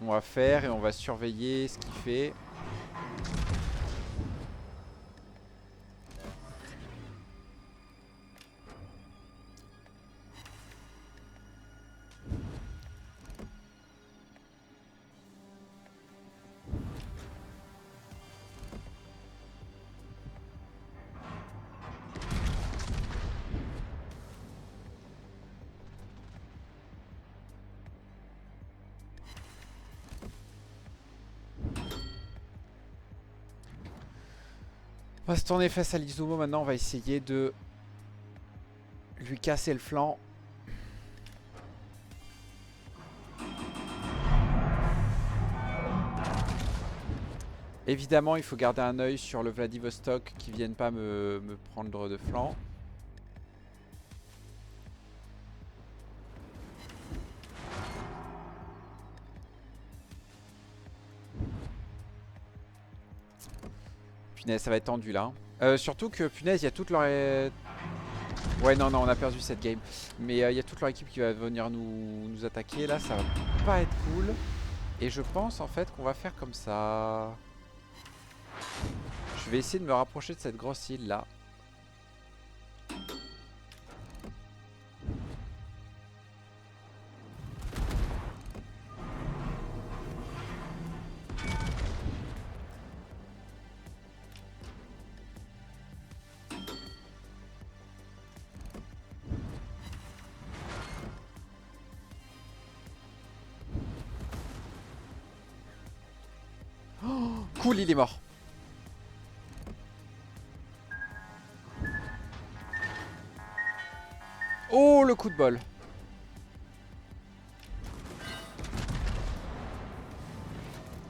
S1: On va faire et on va surveiller ce qu'il fait. On va se tourner face à l'Izumo maintenant. On va essayer de lui casser le flanc. Évidemment, il faut garder un œil sur le Vladivostok qui vienne pas me prendre de flanc. Punaise, ça va être tendu là. Surtout que, punaise, il y a toute leur... Ouais, non, on a perdu cette game. Mais il y a toute leur équipe qui va venir nous attaquer. Là, ça va pas être cool. Et je pense en fait qu'on va faire comme ça. Je vais essayer de me rapprocher de cette grosse île là. Oh, cool, il est mort. Oh, le coup de bol.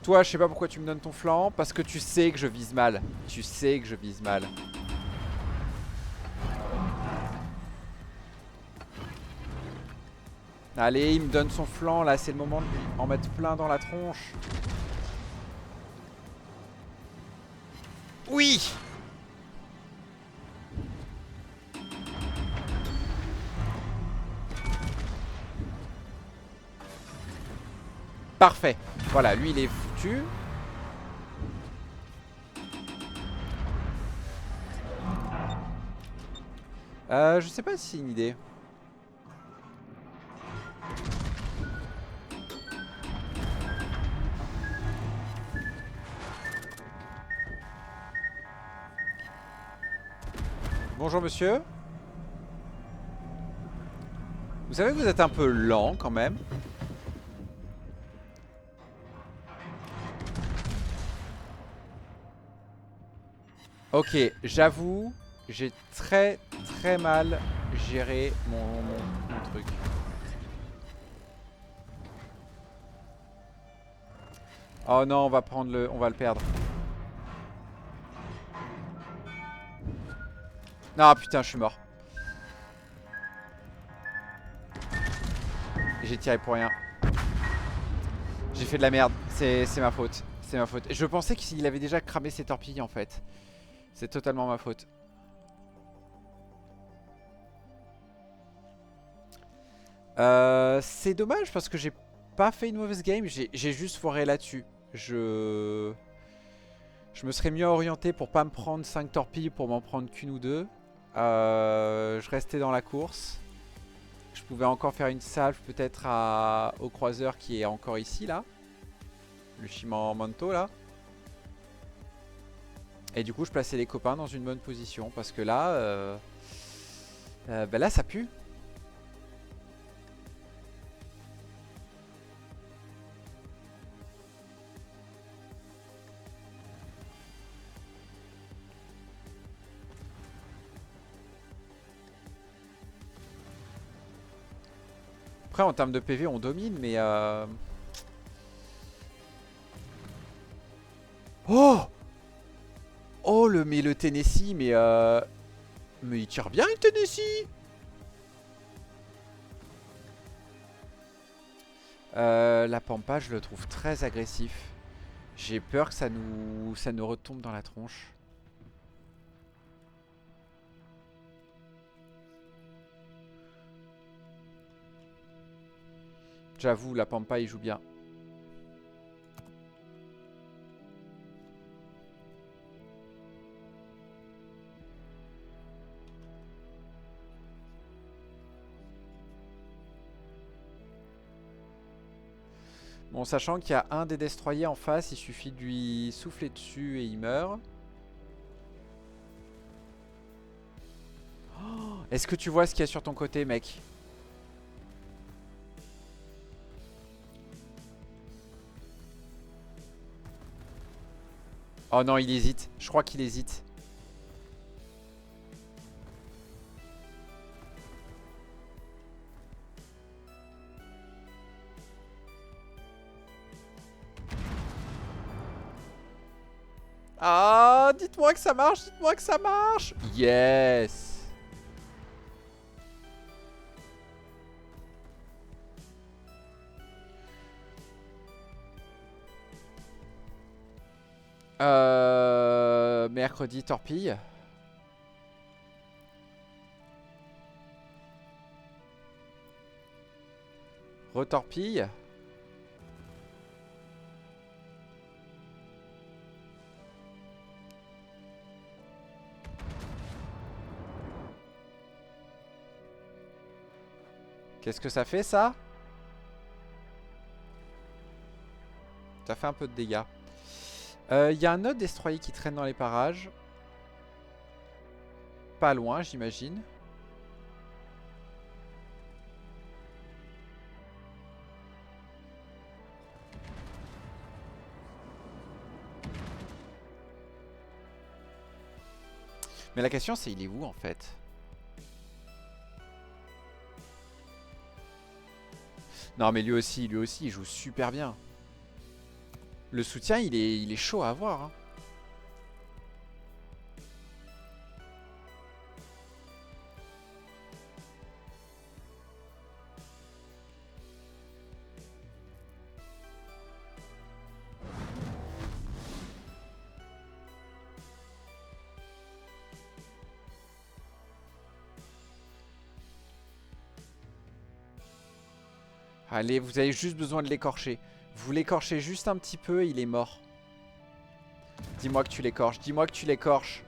S1: Toi, je sais pas pourquoi tu me donnes ton flanc. Parce que tu sais que je vise mal. Tu sais que je vise mal. Allez, il me donne son flanc. Là, c'est le moment de lui en mettre plein dans la tronche. Oui! Parfait. Voilà, lui, il est foutu. Je sais pas si c'est une idée. Bonjour monsieur. Vous savez que vous êtes un peu lent quand même. Ok, j'avoue, j'ai très mal géré mon truc. Oh non, on va le perdre. Non, putain, je suis mort. J'ai tiré pour rien. J'ai fait de la merde. C'est ma faute. C'est ma faute. Je pensais qu'il avait déjà cramé ses torpilles en fait. C'est totalement ma faute. C'est dommage parce que j'ai pas fait une mauvaise game. J'ai juste foiré là-dessus. Je me serais mieux orienté pour pas me prendre 5 torpilles, pour m'en prendre qu'une ou deux. Je restais dans la course. Je pouvais encore faire une salve peut-être au croiseur qui est encore ici là. Le Shimanto là. Et du coup je plaçais les copains dans une bonne position. Parce que là, bah là ça pue. Après en termes de PV on domine mais Oh! Oh mais le Tennessee mais il tire bien le Tennessee. La Pampa je le trouve très agressif. J'ai peur que ça nous retombe dans la tronche. J'avoue la Pampa il joue bien. Bon, sachant qu'il y a un des destroyers en face, il suffit de lui souffler dessus et il meurt. Oh, est-ce que tu vois ce qu'il y a sur ton côté, mec? Oh non, il hésite. Je crois qu'il hésite. Ah, dites-moi que ça marche, dites-moi que ça marche. Yes. Mercredi, torpille. Retorpille. Qu'est-ce que ça fait, ça? Ça fait un peu de dégâts. Y a un autre destroyer qui traîne dans les parages. Pas loin, j'imagine. Mais la question, c'est il est où, en fait? Non, mais lui aussi, il joue super bien. Le soutien, il est chaud à avoir, hein. Allez, vous avez juste besoin de l'écorcher. Vous l'écorchez juste un petit peu, il est mort. Dis-moi que tu l'écorches, dis-moi que tu l'écorches.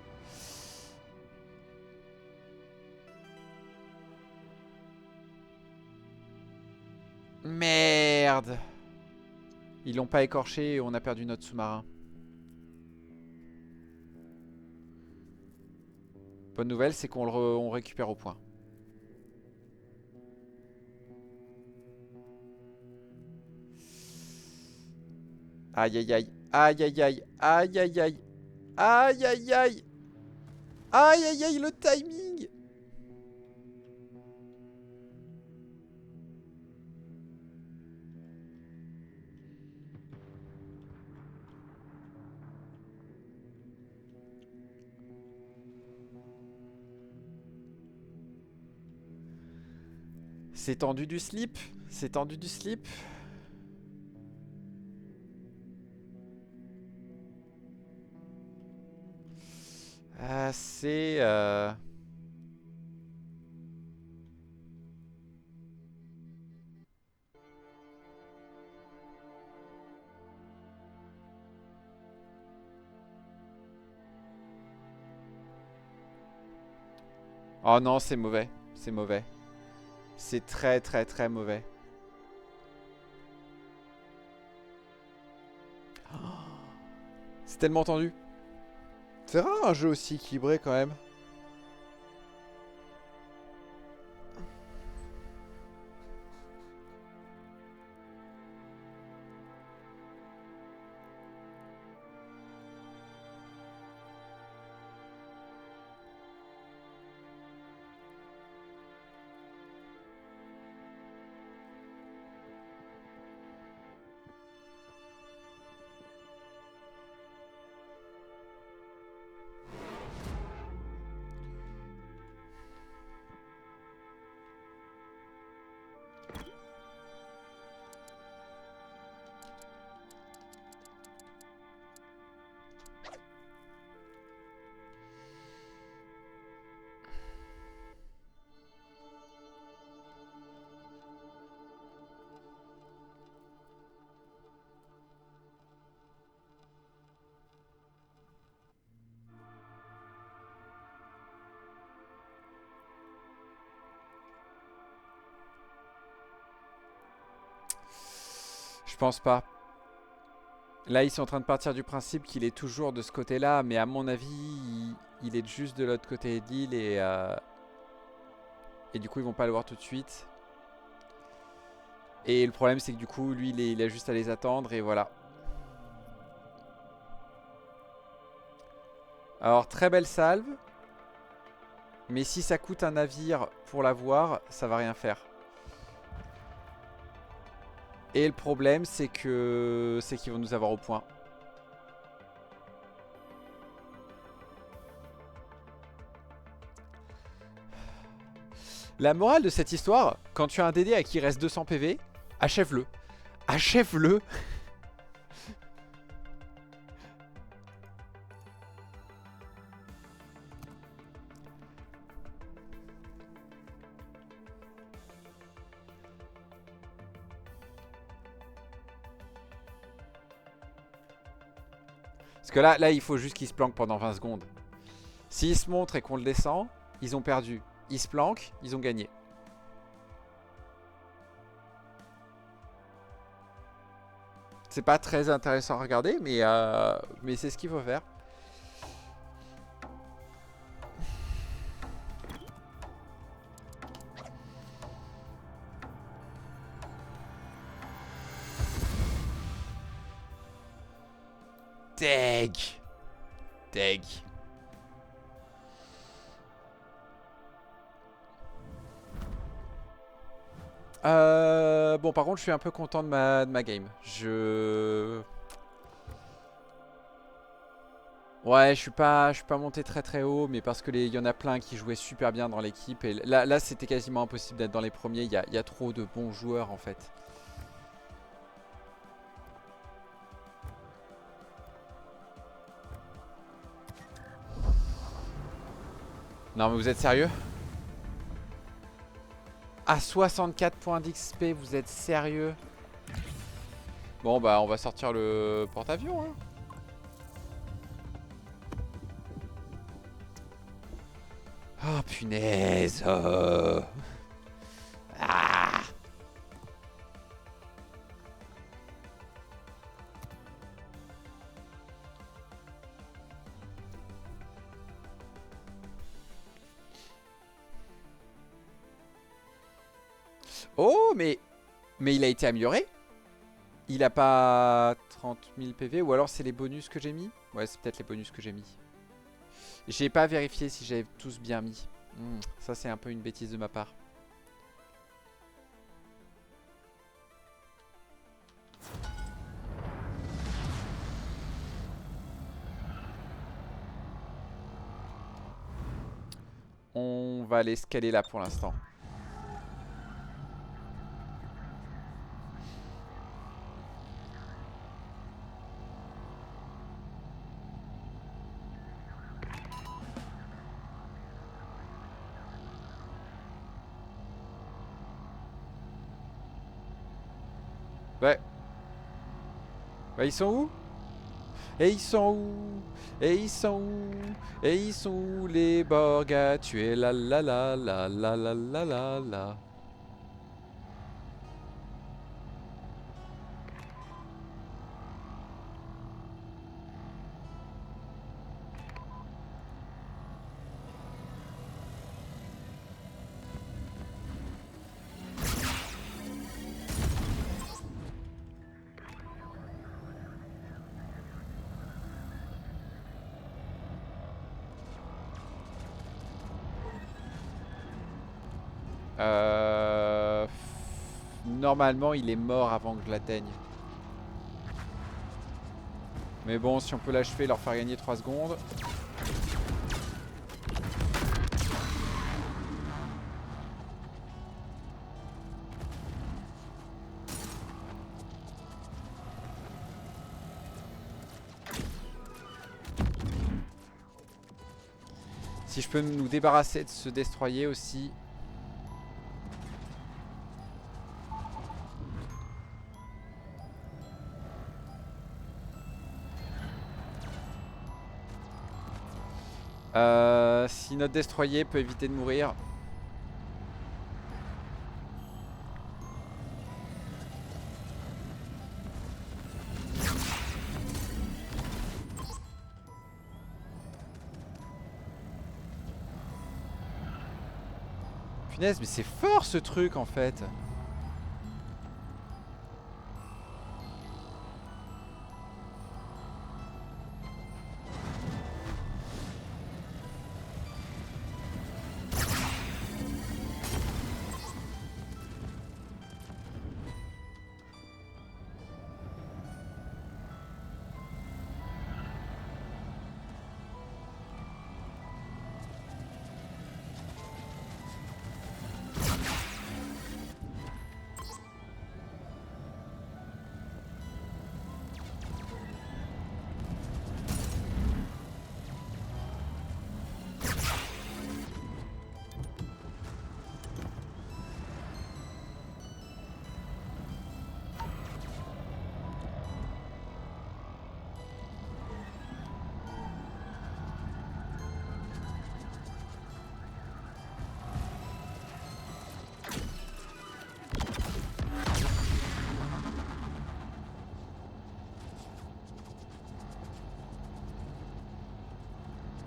S1: Merde. Ils l'ont pas écorché et on a perdu notre sous-marin. Bonne nouvelle, c'est qu'on on récupère au point. Aïe aïe aïe. Aïe aïe aïe. Aïe aïe aïe. Aïe aïe aïe. Aïe aïe aïe, le timing. C'est tendu du slip. C'est tendu du slip. C'est... Oh non, c'est mauvais. C'est mauvais. C'est très très très mauvais. C'est tellement tendu. C'est rare un jeu aussi équilibré quand même. Je pense pas. Là, ils sont en train de partir du principe qu'il est toujours de ce côté-là, mais à mon avis, il est juste de l'autre côté de l'île et du coup, ils vont pas le voir tout de suite. Et le problème, c'est que du coup, lui, il a juste à les attendre et voilà. Alors, très belle salve. Mais si ça coûte un navire pour l'avoir, ça va rien faire. Et le problème, c'est qu'ils vont nous avoir au point. La morale de cette histoire, quand tu as un DD à qui reste 200 PV, achève-le. Achève-le. Parce que là, il faut juste qu'il se planque pendant 20 secondes. S'il se montre et qu'on le descend, ils ont perdu. Ils se planquent, ils ont gagné. C'est pas très intéressant à regarder, mais c'est ce qu'il faut faire. Deg. Deg. Bon, par contre, je suis un peu content de ma game. Ouais, je suis pas monté très très haut, mais parce que il y en a plein qui jouaient super bien dans l'équipe. Et là c'était quasiment impossible d'être dans les premiers. Il y a trop de bons joueurs en fait. Non, mais vous êtes sérieux? À 64 points d'XP, vous êtes sérieux? Bon, bah, on va sortir le porte-avions, hein. Oh, punaise. Ah. Oh, mais il a été amélioré? Il a pas 30 000 PV, ou alors c'est les bonus que j'ai mis? Ouais, c'est peut-être les bonus que j'ai mis. J'ai pas vérifié si j'avais tous bien mis. Ça, c'est un peu une bêtise de ma part. On va aller scaler là pour l'instant. Ouais. Bah, ils sont où? Et ils sont où? Et ils sont où? Et ils sont où les Borg à tuer? La la la la la la la la la. Normalement, il est mort avant que je l'atteigne. Mais bon, si on peut l'achever, leur faire gagner 3 secondes. Si je peux nous débarrasser de ce destroyer aussi. Si notre destroyer peut éviter de mourir. Punaise, mais c'est fort ce truc en fait.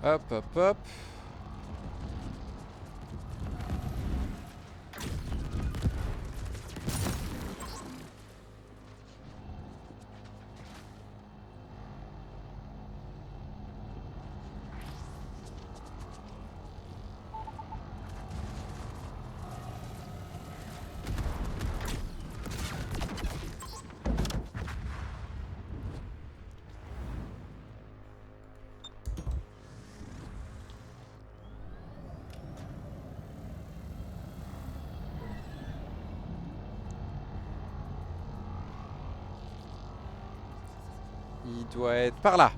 S1: Hop, hop, hop. Il doit être par là.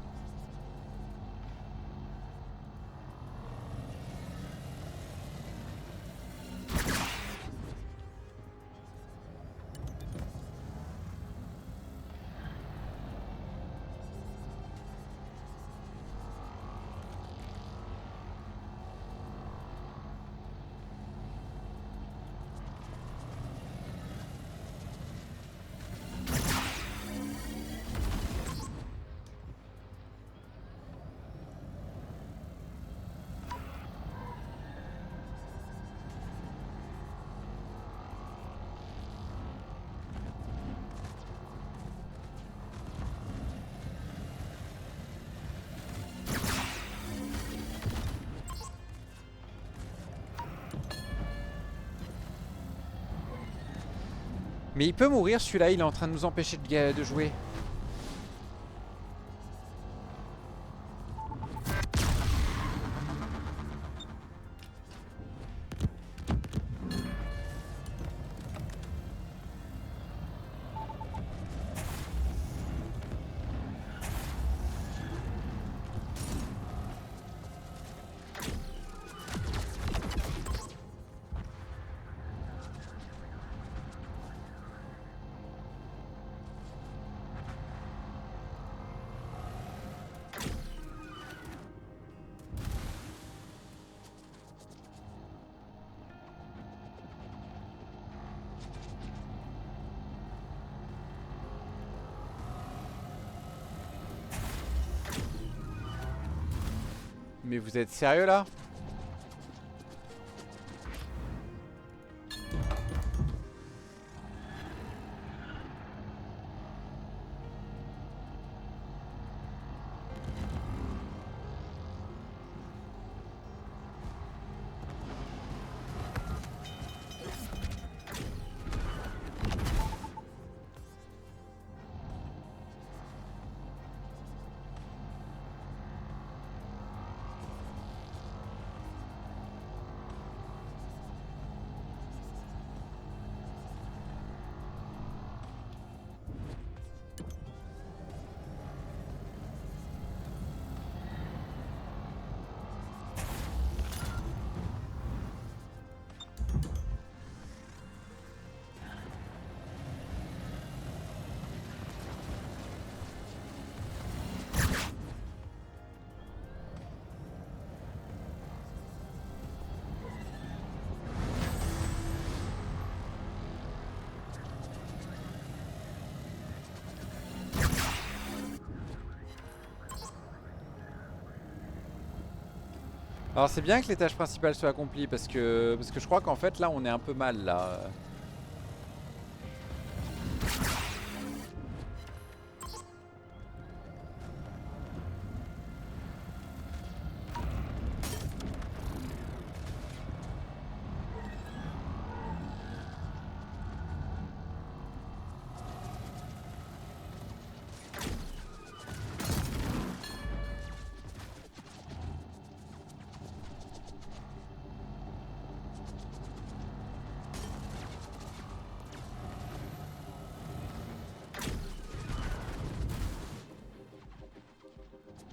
S1: Mais il peut mourir celui-là, il est en train de nous empêcher de jouer. Mais vous êtes sérieux là? Alors c'est bien que les tâches principales soient accomplies parce que je crois qu'en fait là on est un peu mal là.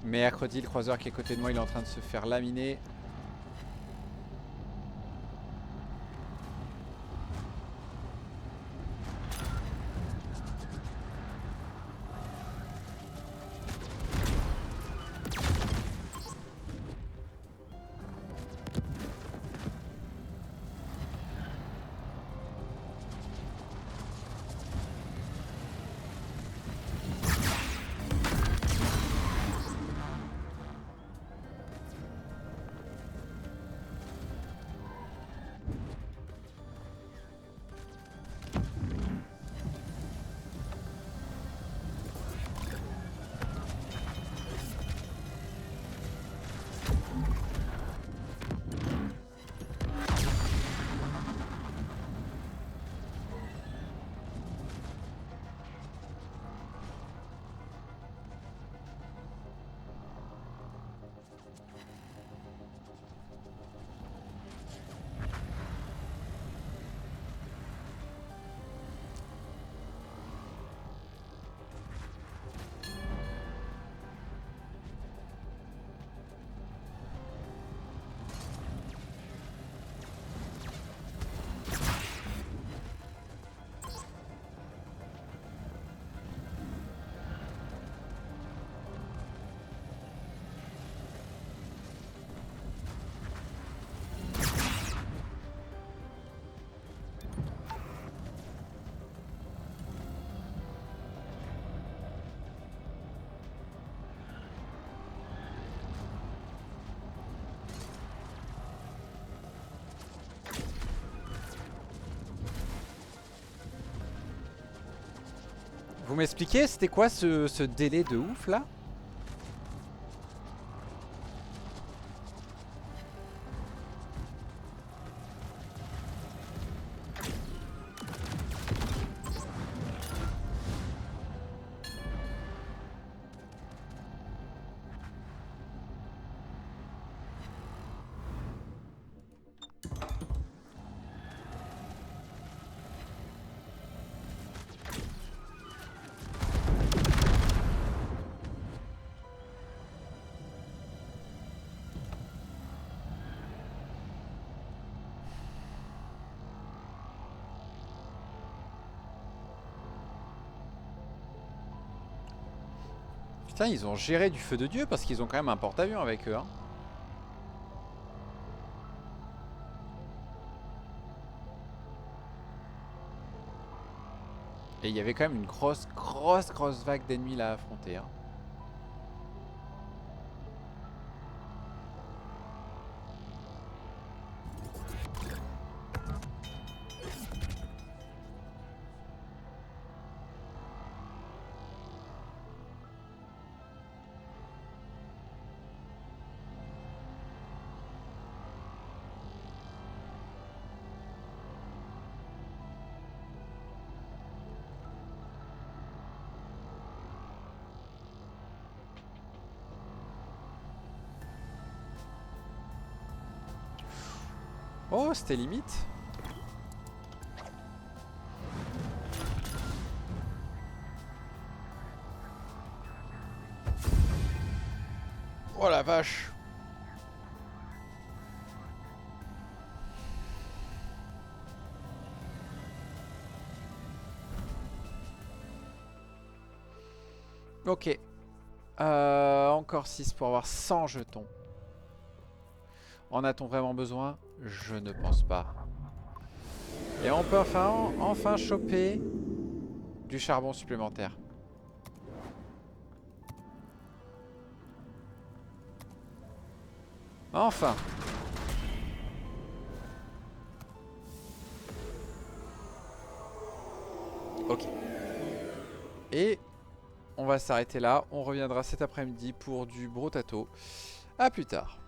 S1: Mercredi, le croiseur qui est à côté de moi, il est en train de se faire laminer. Vous m'expliquez, c'était quoi ce délai de ouf là? Putain, ils ont géré du feu de Dieu parce qu'ils ont quand même un porte-avions avec eux, hein. Et il y avait quand même une grosse vague d'ennemis là à affronter, hein. Oh, c'était limite. Oh la vache. Ok. Encore 6 pour avoir 100 jetons. En a-t-on vraiment besoin? Je ne pense pas. Et on peut enfin choper du charbon supplémentaire. Enfin. Ok. Et on va s'arrêter là. On reviendra cet après-midi pour du brotato. A plus tard.